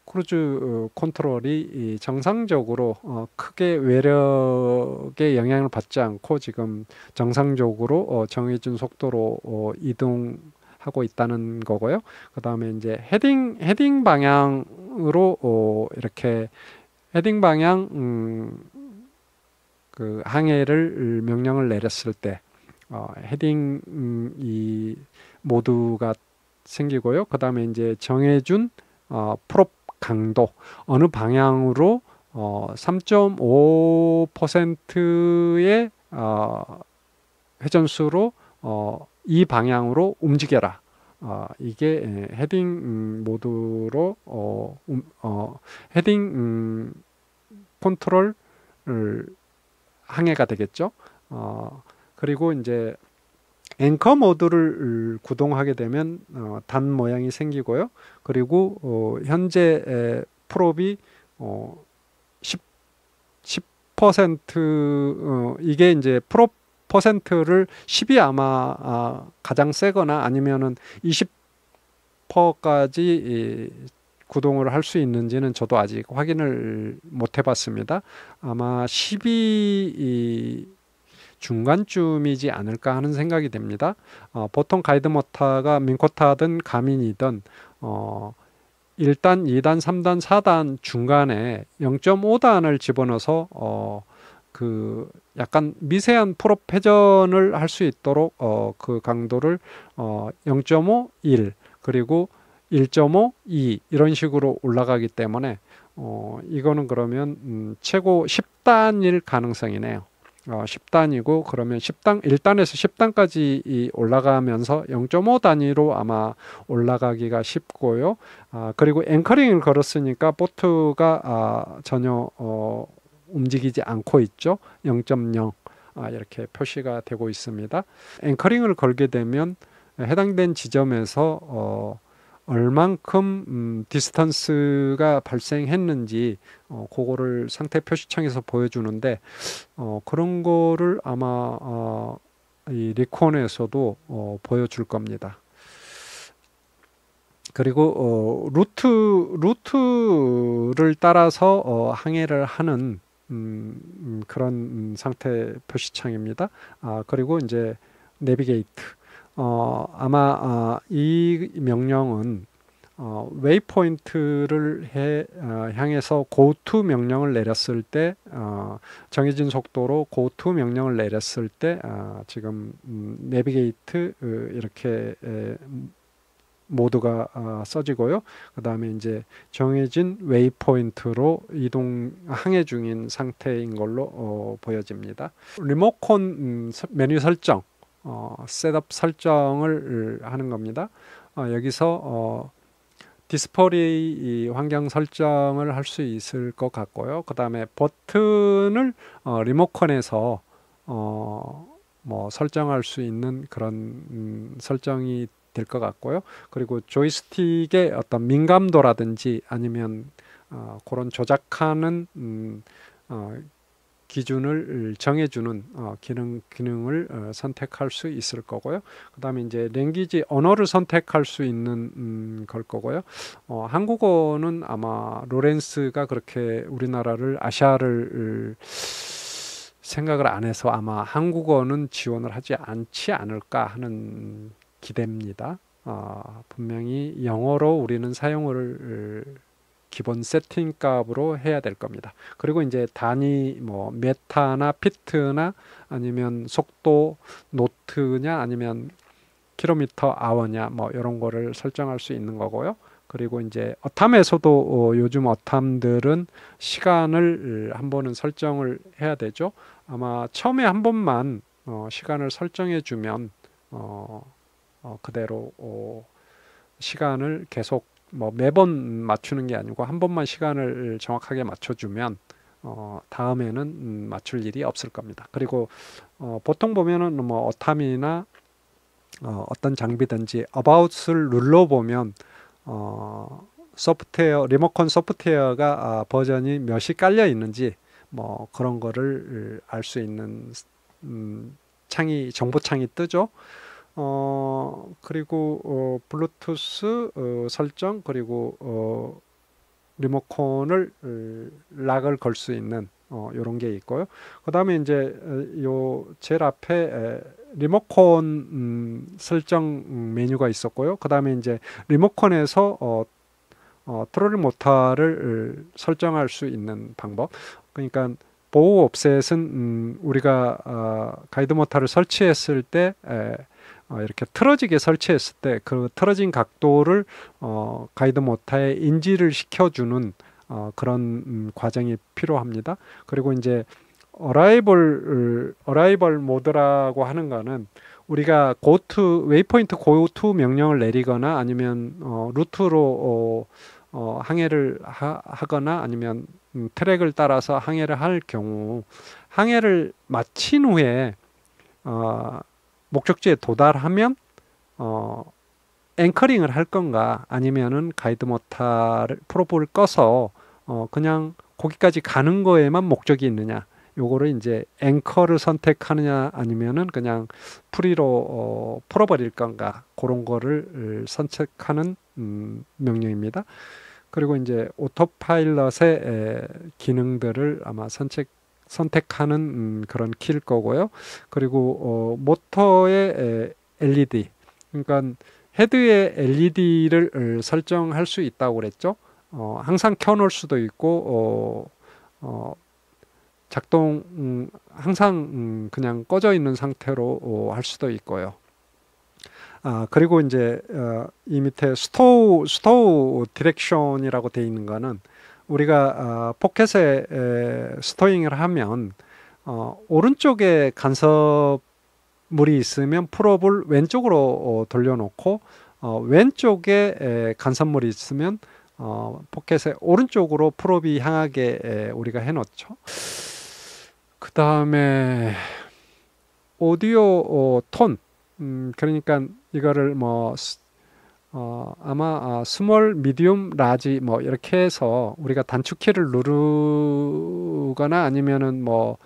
크루즈 컨트롤이 정상적으로 크게 외력의 영향을 받지 않고 지금 정상적으로 정해진 속도로 이동하고 있다는 거고요. 그 다음에 이제 헤딩 방향으로 이렇게 헤딩 방향 그 항해를 명령을 내렸을 때 헤딩 이 모드가 생기고요. 그 다음에 이제 정해준 프롭 강도 어느 방향으로 3.5%의 회전수로 이 방향으로 움직여라. 이게 헤딩 모드로 헤딩 컨트롤 항해가 되겠죠. 그리고 이제 앵커 모드를 구동하게 되면 단 모양이 생기고요. 그리고 현재 프롭이 10% 이게 이제 프롭 퍼센트를 10이 아마 가장 세거나 아니면은 20%까지 구동을 할 수 있는지는 저도 아직 확인을 못 해봤습니다. 아마 10이 중간쯤이지 않을까 하는 생각이 됩니다. 보통 가이드 모터가 민코타든 가민이든 1단, 2단, 3단, 4단 중간에 0.5단을 집어넣어서 그 약간 미세한 프롭 회전을 할 수 있도록 그 강도를 0.5, 1 그리고 1.5, 2 이런 식으로 올라가기 때문에 이거는 그러면 최고 10단일 가능성이네요. 10단이고 그러면 1단에서 10단까지 올라가면서 0.5 단위로 아마 올라가기가 쉽고요. 그리고 앵커링을 걸었으니까 보트가 전혀 움직이지 않고 있죠. 0.0 이렇게 표시가 되고 있습니다. 앵커링을 걸게 되면 해당된 지점에서 얼만큼 디스턴스가 발생했는지 그거를 상태 표시창에서 보여주는데 그런 거를 아마 이 리콘에서도 보여줄 겁니다. 그리고 루트를 따라서 항해를 하는 그런 상태 표시창입니다. 그리고 이제 내비게이트 아마 이 명령은 웨이포인트를 향해서 go to 명령을 내렸을 때 정해진 속도로 go to 명령을 내렸을 때 지금 내비게이트 이렇게 모드가 써지고요. 그 다음에 이제 정해진 웨이포인트로 항해 중인 상태인 걸로 보여집니다. 리모컨 메뉴 설정 셋업 설정을 하는 겁니다. 여기서 디스플레이 환경 설정을 할 수 있을 것 같고요. 그 다음에 버튼을 리모컨에서 뭐 설정할 수 있는 그런 설정이 될 것 같고요. 그리고 조이스틱의 어떤 민감도라든지 아니면 그런 조작하는 기준을 정해주는 기능을 선택할 수 있을 거고요. 그 다음에 이제 랭귀지 언어를 선택할 수 있는 걸 거고요. 한국어는 아마 로렌스가 그렇게 우리나라를 아시아를 생각을 안 해서 아마 한국어는 지원을 하지 않지 않을까 하는 기대입니다. 분명히 영어로 우리는 사용을 기본 세팅 값으로 해야 될 겁니다. 그리고 이제 단위 뭐 메타나 피트나 아니면 속도 노트냐 아니면 킬로미터 아워냐 뭐 이런 거를 설정할 수 있는 거고요. 그리고 이제 어탐에서도 요즘 어탐들은 시간을 한 번은 설정을 해야 되죠. 아마 처음에 한 번만 시간을 설정해 주면 그대로 시간을 계속 뭐 매번 맞추는 게 아니고 한 번만 시간을 정확하게 맞춰주면 다음에는 맞출 일이 없을 겁니다. 그리고 보통 보면은 뭐 어탐이나 어떤 장비든지 about을 눌러보면 소프트웨어 리모컨 소프트웨어가 버전이 몇이 깔려 있는지 뭐 그런 거를 알 수 있는 창이 정보 창이 뜨죠. 그리고 블루투스 설정 그리고 리모컨을 락을 걸 수 있는 이런 게 있고요. 그 다음에 이제 요 제일 앞에 리모컨 설정 메뉴가 있었고요. 그 다음에 이제 리모컨에서 트롤링 모터를 설정할 수 있는 방법. 그러니까 보호 옵셋은 우리가 가이드 모터를 설치했을 때 이렇게 틀어지게 설치했을 때 그 틀어진 각도를 가이드 모터에 인지를 시켜주는 그런 과정이 필요합니다. 그리고 이제 어라이벌 모드라고 하는 거는 우리가 웨이포인트 고투 명령을 내리거나 아니면 루트로 항해를 하거나 아니면 트랙을 따라서 항해를 할 경우 항해를 마친 후에 목적지에 도달하면 앵커링을 할 건가 아니면은 가이드 모터를 프로브를 꺼서 그냥 거기까지 가는 거에만 목적이 있느냐 요거를 이제 앵커를 선택하느냐 아니면은 그냥 프리로 풀어버릴 건가 그런 거를 선택하는 명령입니다. 그리고 이제 오토파일럿의 기능들을 아마 선택하는 그런 키일 거고요. 그리고 모터의 LED, 그러니까 헤드의 LED를 설정할 수 있다고 그랬죠. 항상 켜놓을 수도 있고 작동 항상 그냥 꺼져 있는 상태로 할 수도 있고요. 그리고 이제 이 밑에 스토우 디렉션이라고 되어 있는 거는 우리가 포켓에 스토잉을 하면 오른쪽에 간섭물이 있으면 풀업을 왼쪽으로 돌려놓고 왼쪽에 간섭물이 있으면 포켓의 오른쪽으로 풀업이 향하게 우리가 해놓죠. 그 다음에 오디오 톤 그러니까 이거를 뭐 아마 스몰, 미디움, 라지 뭐 이렇게 해서 우리가 단축키를 누르거나 아니면은 뭐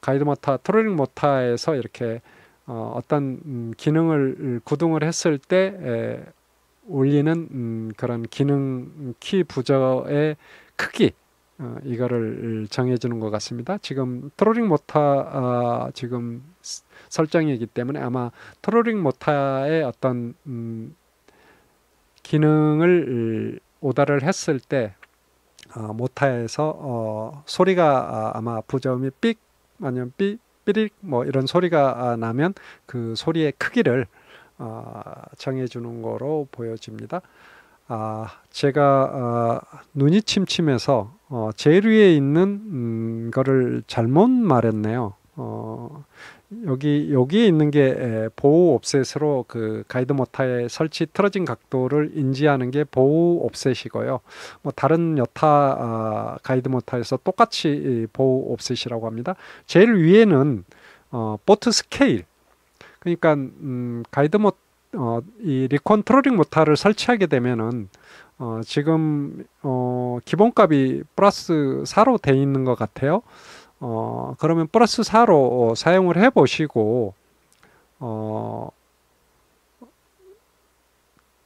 가이드 모터, 트롤링 모터에서 이렇게 어떤 기능을 구동을 했을 때 올리는 그런 기능 키 부저의 크기 이거를 정해주는 것 같습니다. 지금 트롤링 모터 지금 설정이기 때문에 아마 트롤링 모터의 어떤 기능을 오다를 했을 때 모터에서 소리가 아마 부저음이 삑 아니면 삐릭 뭐 이런 소리가 나면 그 소리의 크기를 정해주는 거로 보여집니다. 제가 눈이 침침해서 제일 위에 있는 거를 잘못 말했네요. 여기에 있는 게 보호 옵셋으로 그 가이드 모터의 설치 틀어진 각도를 인지하는 게 보호 옵셋이고요. 뭐 다른 여타 가이드 모터에서 똑같이 보호 옵셋이라고 합니다. 제일 위에는 보트 스케일. 그러니까 가이드 모터 이 리컨트롤링 모터를 설치하게 되면은 지금 기본값이 플러스 4로 돼 있는 것 같아요. 그러면 플러스 4로 사용을 해 보시고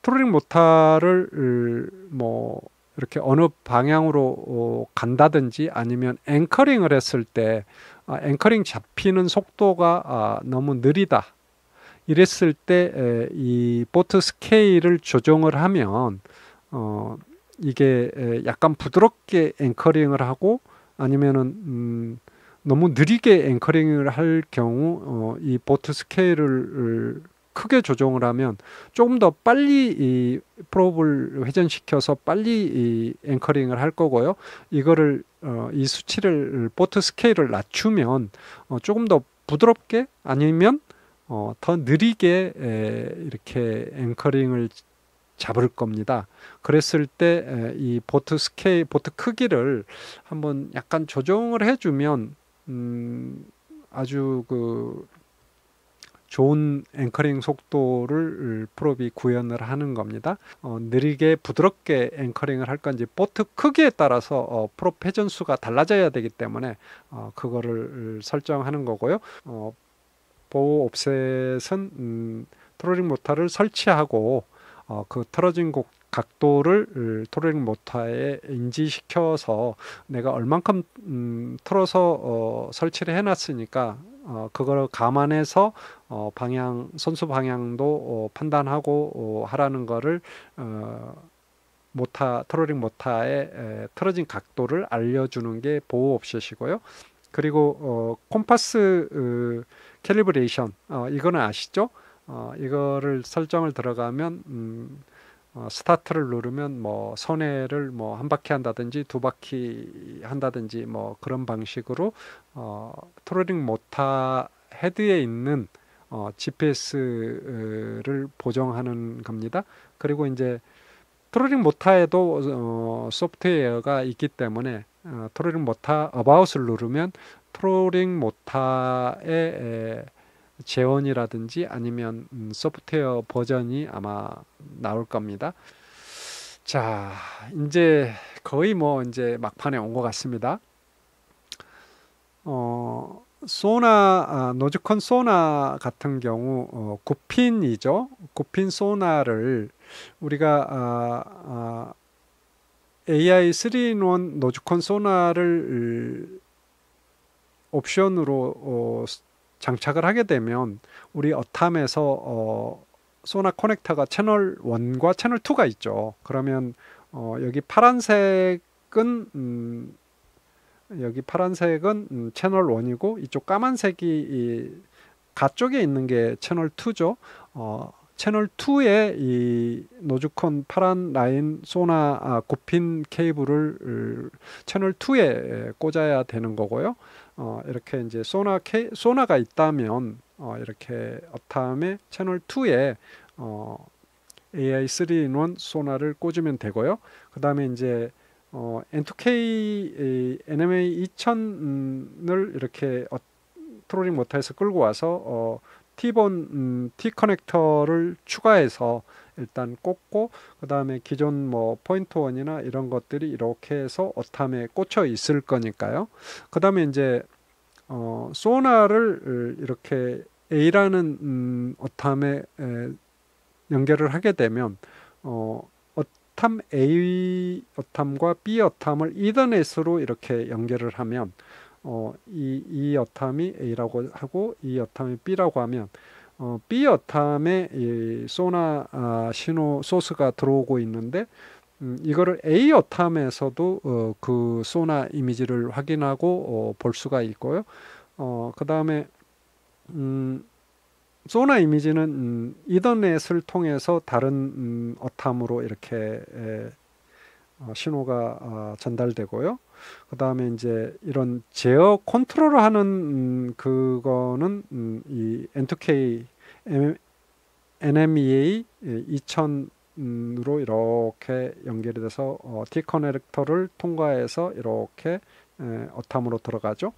트롤링 모터를 뭐 이렇게 어느 방향으로 간다든지 아니면 앵커링을 했을 때 앵커링 잡히는 속도가 너무 느리다. 이랬을 때 이 보트 스케일을 조정을 하면 이게 약간 부드럽게 앵커링을 하고 아니면은 너무 느리게 앵커링을 할 경우 이 보트 스케일을 크게 조정을 하면 조금 더 빨리 이 프롭을 회전시켜서 빨리 이 앵커링을 할 거고요. 이거를 이 수치를 보트 스케일을 낮추면 조금 더 부드럽게 아니면 더 느리게 이렇게 앵커링을 잡을 겁니다. 그랬을 때 이 보트 스케일, 보트 크기를 한번 약간 조정을 해주면 아주 그 좋은 앵커링 속도를 프롭이 구현을 하는 겁니다. 느리게 부드럽게 앵커링을 할 건지 보트 크기에 따라서 프롭 회전수가 달라져야 되기 때문에 그거를 설정하는 거고요. 보호 옵셋은 트롤링 모터를 설치하고 그 틀어진 각도를 트롤링 모터에 인지시켜서 내가 얼만큼 틀어서 설치를 해놨으니까 그걸 감안해서 선수 방향도 판단하고 하라는 거를 트롤링 모터의 틀어진 각도를 알려주는 게 보호 옵셋이고요. 그리고 콤파스 캘리브레이션 이거는 아시죠? 이거를 설정을 들어가면 스타트를 누르면 뭐 선회를 뭐 한 바퀴 한다든지 두 바퀴 한다든지 뭐 그런 방식으로 트롤링 모터 헤드에 있는 GPS를 보정하는 겁니다. 그리고 이제 트롤링 모터에도 소프트웨어가 있기 때문에 트롤링 모터 어바웃을 누르면 트롤링 모터의 재원이라든지 아니면 소프트웨어 버전이 아마 나올 겁니다. 자, 이제 거의 뭐 이제 막판에 온 것 같습니다. 노즈콘 소나 같은 경우 9핀이죠. 9핀 소나를 우리가 AI 3-in-1 노즈콘 소나를 옵션으로 장착을 하게 되면 우리 어탐에서 소나 커넥터가 채널 1과 채널 2가 있죠. 그러면 여기 파란색은 채널 1이고 이쪽 까만색이 가쪽에 있는 게 채널 2죠. 채널 2에 이 노즈콘 파란 라인 소나 9핀 케이블을 채널 2에 꽂아야 되는 거고요. 이렇게 이제 소나가 있다면 이렇게 어탐의 채널 2에 AI 3-in-1 소나를 꽂으면 되고요. 그 다음에 이제 N2K NMA 2000을 이렇게 트롤링 모터에서 끌고 와서 T본 T 커넥터를 추가해서 일단 꽂고 그 다음에 기존 뭐 포인트 원이나 이런 것들이 이렇게 해서 어탐에 꽂혀 있을 거니까요. 그 다음에 이제 소나를 이렇게 A라는 어탐에 연결을 하게 되면 어탐 A 어탐과 B 어탐을 이더넷으로 이렇게 연결을 하면 이 어탐이 A라고 하고 이 어탐이 B라고 하면 B 어탐에 이 소나 신호 소스가 들어오고 있는데 이거를 A 어탐에서도 그 소나 이미지를 확인하고 볼 수가 있고요. 그 다음에 소나 이미지는 이더넷을 통해서 다른 어탐으로 이렇게 신호가 전달되고요. 그 다음에 이제 이런 제어 컨트롤을 하는 그거는 이 N2K NMEA 2000으로 이렇게 연결이 돼서 T 커넥터를 통과해서 이렇게 어탐으로 들어가죠.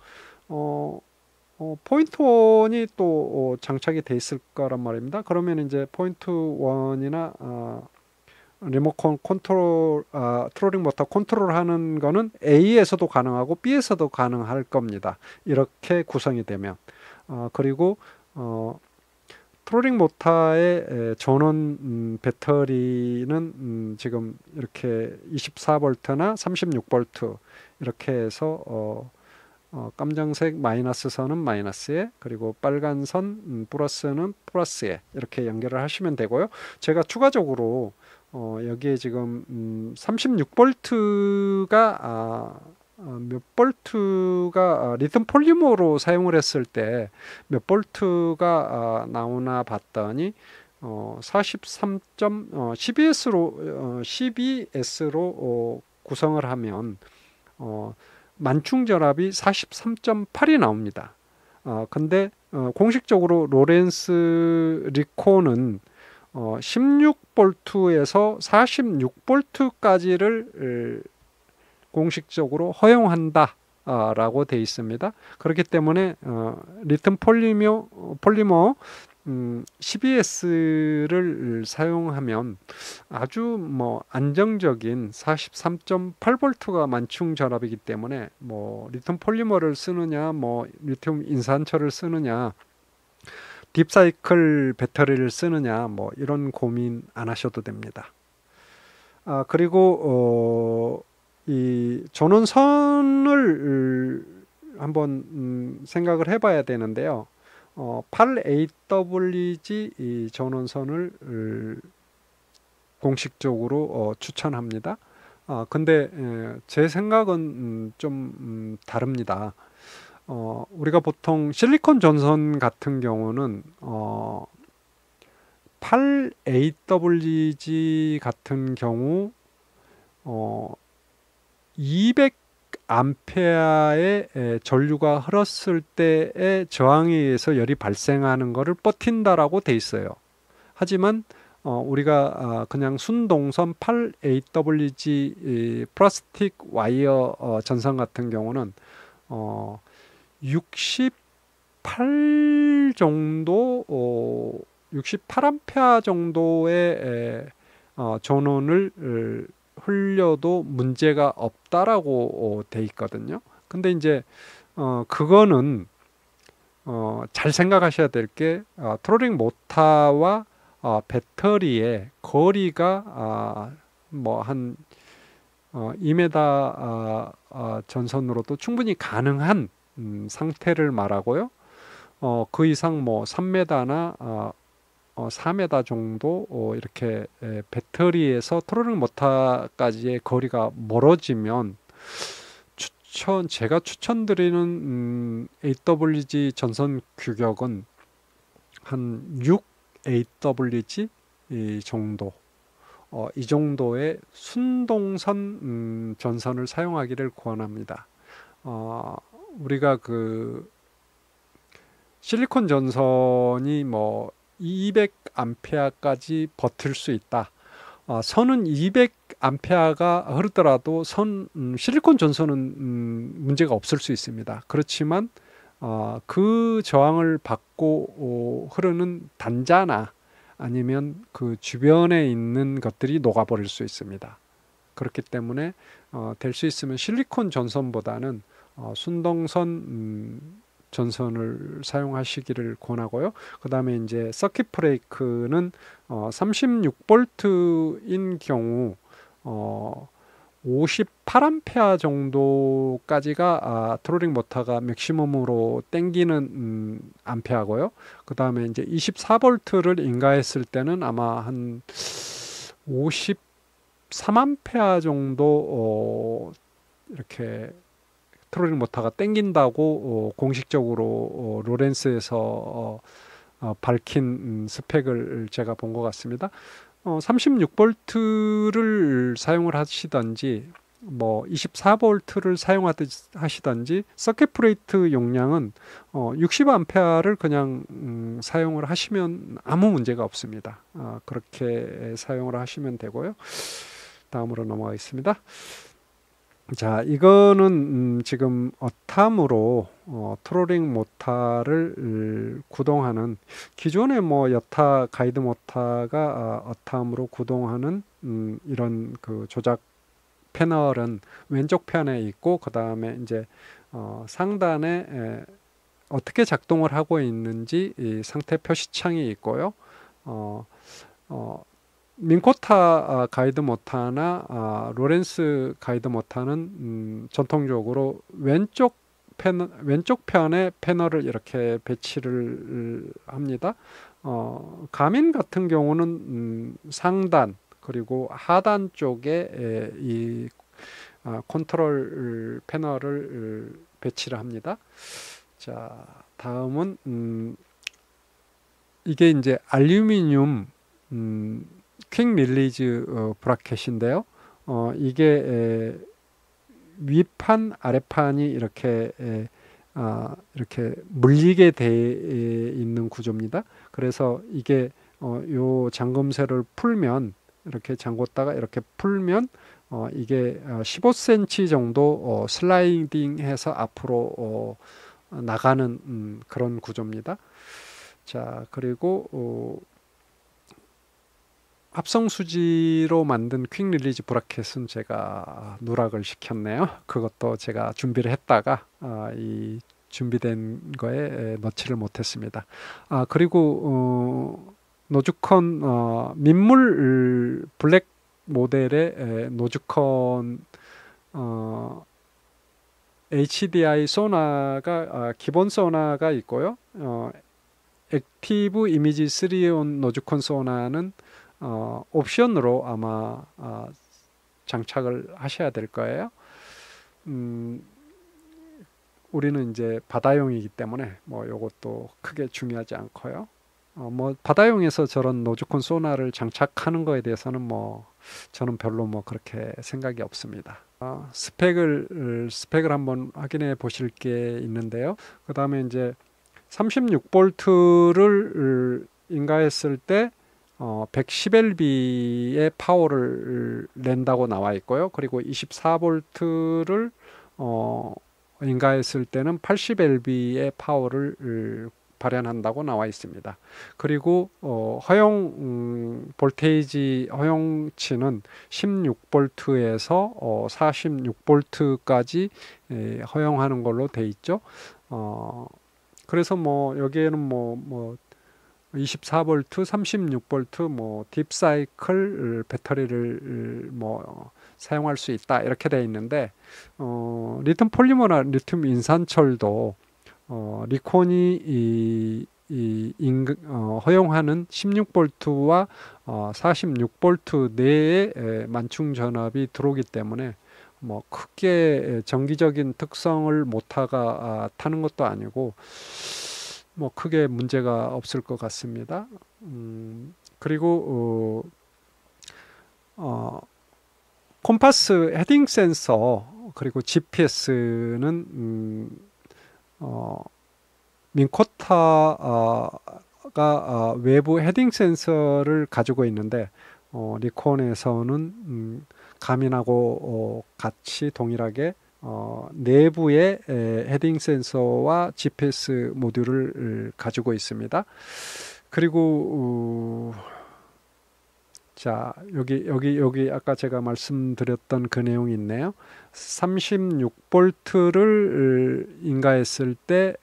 포인트 1이 또 장착이 돼 있을 거란 말입니다. 그러면 이제 포인트 1이나 리모컨 컨트롤, 트롤링 모터 컨트롤 하는 거는 A에서도 가능하고 B에서도 가능할 겁니다. 이렇게 구성이 되면. 그리고, 트롤링 모터의 전원 배터리는 지금 이렇게 24V나 36V 이렇게 해서, 깜장색 마이너스 선은 마이너스에 그리고 빨간 선 플러스는 플러스에 이렇게 연결을 하시면 되고요. 제가 추가적으로 여기에 지금 36V가 몇 볼트가 리튬 폴리머로 사용을 했을 때 몇 볼트가 나오나 봤더니 43. 12S로 구성을 하면 만충 전압이 43.8이 나옵니다. 근데 공식적으로 로렌스 리콘은 16볼트에서 46볼트까지를 공식적으로 허용한다 라고 되어 있습니다. 그렇기 때문에 리튬 폴리머 12S를 사용하면 아주 뭐 안정적인 43.8V가 만충 전압이기 때문에 뭐 리튬 폴리머를 쓰느냐 뭐 리튬 인산철을 쓰느냐 딥사이클 배터리를 쓰느냐 뭐 이런 고민 안 하셔도 됩니다. 그리고 이 전원선을 한번 생각을 해봐야 되는데요. 8AWG 이 전원선을 공식적으로 추천합니다. 근데 제 생각은 좀 다릅니다. 우리가 보통 실리콘 전선 같은 경우는 8AWG 같은 경우 200암페어의 전류가 흘렀을 때의 저항에 의해서 열이 발생하는 것을 버틴다라고 돼 있어요. 하지만 우리가 그냥 순동선 8AWG 플라스틱 와이어 전선 같은 경우는 68 정도 68암페어 정도의 전원을 흘려도 문제가 없다라고 돼 있거든요. 근데 이제 그거는 잘 생각하셔야 될 게 트롤링 모터와 배터리의 거리가 뭐 한 2m 전선으로도 충분히 가능한 상태를 말하고요. 그 이상 뭐 3m나 4m 정도 이렇게 배터리에서 트롤링 모터까지의 거리가 멀어지면 제가 추천드리는 AWG 전선 규격은 한 6AWG 정도 이 정도의 순동선 전선을 사용하기를 권합니다. 우리가 그 실리콘 전선이 뭐 200암페어까지 버틸 수 있다. 선은 200암페어가 흐르더라도 실리콘 전선은 문제가 없을 수 있습니다. 그렇지만 그 저항을 받고 흐르는 단자나 아니면 그 주변에 있는 것들이 녹아버릴 수 있습니다. 그렇기 때문에 될 수 있으면 실리콘 전선보다는 순동선 전선을 사용하시기를 권하고요. 그 다음에 이제 서킷 브레이크는 36V인 경우 58암페어 정도까지가 트롤링 모터가 맥시멈으로 땡기는 암페어고요. 그 다음에 이제 24V를 인가했을 때는 아마 한 53암페어 정도 이렇게 트롤링 모터가 땡긴다고 공식적으로 로렌스에서 밝힌 스펙을 제가 본 것 같습니다. 36V를 사용을 하시던지 뭐 24V를 사용하시던지 서킷 브레이크 용량은 60A를 그냥 사용을 하시면 아무 문제가 없습니다. 그렇게 사용을 하시면 되고요. 다음으로 넘어가겠습니다. 자, 이거는 지금 어탐으로 트롤링 모터를 구동하는 기존의 뭐 여타 가이드 모터가 어탐으로 구동하는 이런 그 조작 패널은 왼쪽 편에 있고 그 다음에 이제 상단에 어떻게 작동을 하고 있는지 이 상태 표시창이 있고요. 민코타 가이드 모터나 로렌스 가이드 모터는 전통적으로 왼쪽 편에 패널을 이렇게 배치를 합니다. 가민 같은 경우는 상단 그리고 하단 쪽에 이 컨트롤 패널을 배치를 합니다. 자, 다음은 이게 이제 알루미늄 퀵 릴리즈 브라켓인데요. 이게 위판 아래판이 이렇게 물리게 돼 있는 구조입니다. 그래서 이게 요 잠금쇠를 풀면 이렇게 잠궜다가 이렇게 풀면 이게 15cm 정도 슬라이딩해서 앞으로 나가는 그런 구조입니다. 자, 그리고 합성수지로 만든 퀵 릴리즈 브라켓은 제가 누락을 시켰네요. 그것도 제가 준비를 했다가 이 준비된 거에 넣지를 못했습니다. 그리고 노즈콘 민물 블랙 모델의 노즈콘 HDI 소나가 기본 소나가 있고요. 액티브 이미지 3온 노즈콘 소나는 옵션으로 아마 장착을 하셔야 될 거예요. 우리는 이제 바다용이기 때문에 뭐 요것도 크게 중요하지 않고요. 뭐 바다용에서 저런 노즈콘 소나를 장착하는 거에 대해서는 뭐 저는 별로 뭐 그렇게 생각이 없습니다. 스펙을 한번 확인해 보실 게 있는데요. 그 다음에 이제 36V를 인가했을 때 110lb의 파워를 낸다고 나와 있고요. 그리고 24V를 인가했을 때는 80lb의 파워를 발현한다고 나와 있습니다. 그리고 허용 볼테이지 허용치는 16V에서 46V까지 허용하는 걸로 돼 있죠. 그래서 뭐 여기에는 뭐 24V, 36V, 뭐 딥사이클 배터리를 뭐 사용할 수 있다 이렇게 돼 있는데 리튬 폴리머나 리튬 인산철도 리콘이 허용하는 16V와 46V 내에 만충 전압이 들어오기 때문에 뭐 크게 정기적인 특성을 모터가 타는 것도 아니고 뭐 크게 문제가 없을 것 같습니다. 그리고 콤파스 헤딩 센서 그리고 GPS는 민코타가 외부 헤딩 센서를 가지고 있는데 리콘에서는 가민하고 같이 동일하게 내부에 헤딩 센서와 GPS 모듈을 가지고 있습니다. 그리고 자, 여기 아까 제가 말씀드렸던 그 내용이 있네요. 36V를 인가했을 때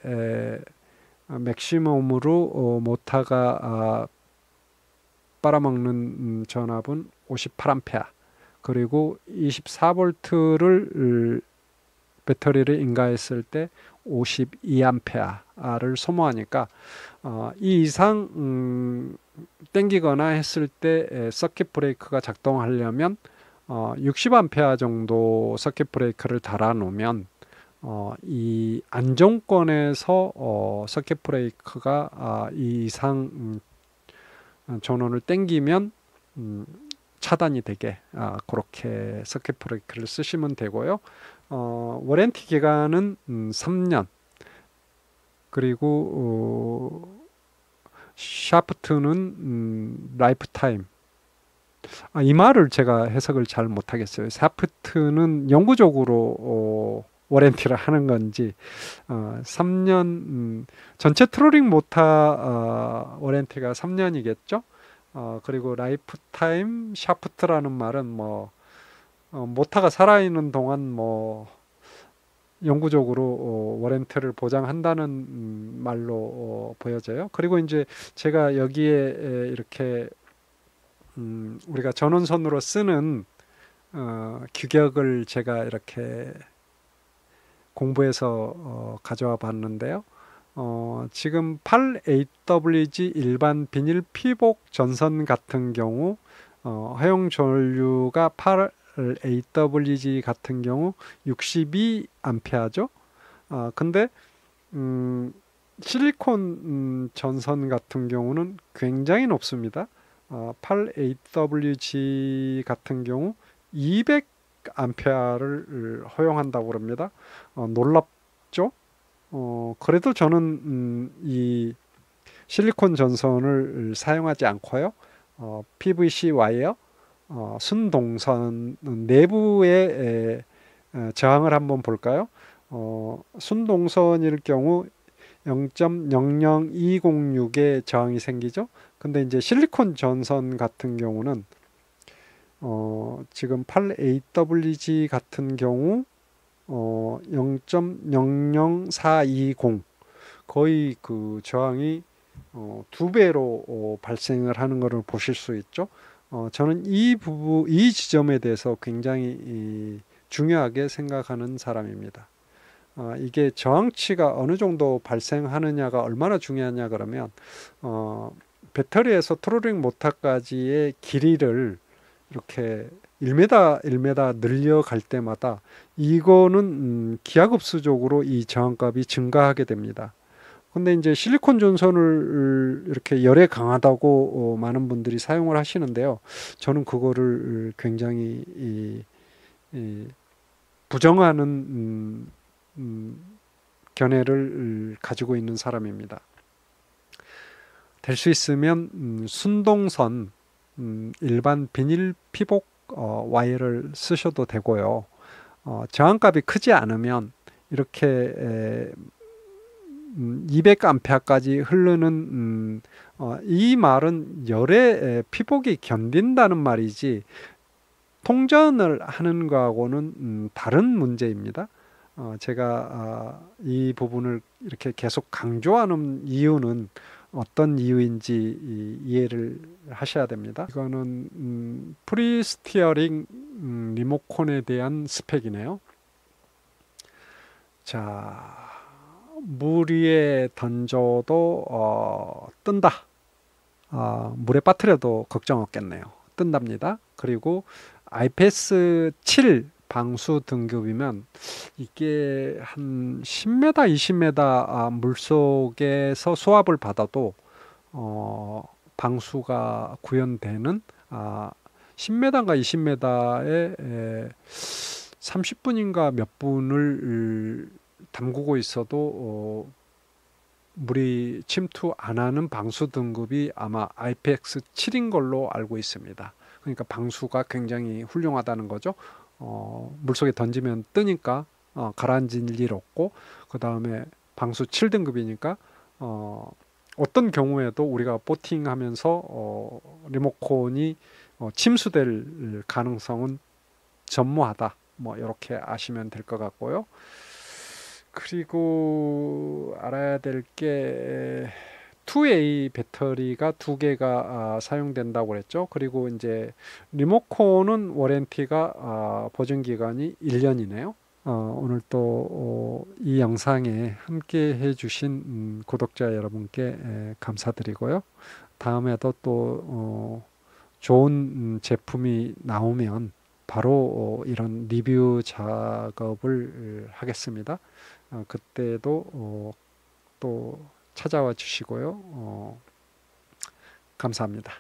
맥시멈으로 모터가 빨아먹는 전압은 58A. 그리고 24V를 배터리를 인가했을 때 52A를 소모하니까 이 이상 땡기거나 했을 때 서킷 브레이크가 작동하려면 60A 정도 서킷 브레이크를 달아 놓으면 이 안정권에서 서킷 브레이크가 이 이상 전원을 땡기면 차단이 되게 그렇게 서킷 브레이크를 쓰시면 되고요. 워런티 기간은 3년. 그리고 샤프트는 라이프 타임. 이 말을 제가 해석을 잘 못하겠어요. 샤프트는 영구적으로 워런티를 하는 건지 3년 전체 트롤링 모터 워런티가 3년이겠죠. 그리고 라이프 타임 샤프트라는 말은 뭐 모터가 살아있는 동안 뭐 영구적으로 워런티를 보장한다는 말로 보여져요. 그리고 이제 제가 여기에 이렇게 우리가 전원선으로 쓰는 규격을 제가 이렇게 공부해서 가져와 봤는데요. 지금 8AWG 일반 비닐 피복 전선 같은 경우 허용 전류가 8AWG 같은 경우 62A죠. 근데 실리콘 전선 같은 경우는 굉장히 높습니다. 8AWG 같은 경우 200A를 허용한다고 그럽니다. 놀랍죠? 그래도 저는 이 실리콘 전선을 사용하지 않고요. PVC 와이어, 순동선 내부의 저항을 한번 볼까요? 순동선일 경우 0.00206의 저항이 생기죠. 근데 이제 실리콘 전선 같은 경우는 지금 8AWG 같은 경우 0.00420 거의 그 저항이 두 배로 발생을 하는 것을 보실 수 있죠. 저는 이 지점에 대해서 굉장히 중요하게 생각하는 사람입니다. 이게 저항치가 어느 정도 발생하느냐가 얼마나 중요하냐 그러면 배터리에서 트롤링 모터까지의 길이를 이렇게 1m, 1m 늘려갈 때마다 이거는 기하급수적으로 이 저항값이 증가하게 됩니다. 근데 이제 실리콘 전선을 이렇게 열에 강하다고 많은 분들이 사용을 하시는데요. 저는 그거를 굉장히 부정하는 견해를 가지고 있는 사람입니다. 될 수 있으면 순동선 일반 비닐 피복 와이어를 쓰셔도 되고요. 저항값이 크지 않으면 이렇게 200A까지 흐르는 이 말은 열의 피복이 견딘다는 말이지 통전을 하는 거하고는 다른 문제입니다. 제가 이 부분을 이렇게 계속 강조하는 이유는 어떤 이유인지 이해를 하셔야 됩니다. 이거는 프리스티어링 리모컨에 대한 스펙이네요. 자, 물 위에 던져도 뜬다. 물에 빠뜨려도 걱정 없겠네요. 뜬답니다. 그리고 IPS 7 방수 등급이면 이게 한 10m, 20m 물속에서 수압을 받아도 방수가 구현되는 10m인가 20m에 30분인가 몇 분을 담그고 있어도 물이 침투 안 하는 방수 등급이 아마 IPX7인 걸로 알고 있습니다. 그러니까 방수가 굉장히 훌륭하다는 거죠. 물속에 던지면 뜨니까 가라앉을 일 없고, 그 다음에 방수 7등급이니까 어떤 경우에도 우리가 보팅하면서 리모컨이 침수될 가능성은 전무하다. 뭐 이렇게 아시면 될 것 같고요. 그리고 알아야 될 게 2A 배터리가 두 개가 사용된다고 그랬죠. 그리고 이제 리모컨은 워런티가 보증 기간이 1년이네요. 오늘 또 이 영상에 함께 해주신 구독자 여러분께 감사드리고요. 다음에도 또 좋은 제품이 나오면 바로 이런 리뷰 작업을 하겠습니다. 그때도 또 찾아와 주시고요. 감사합니다.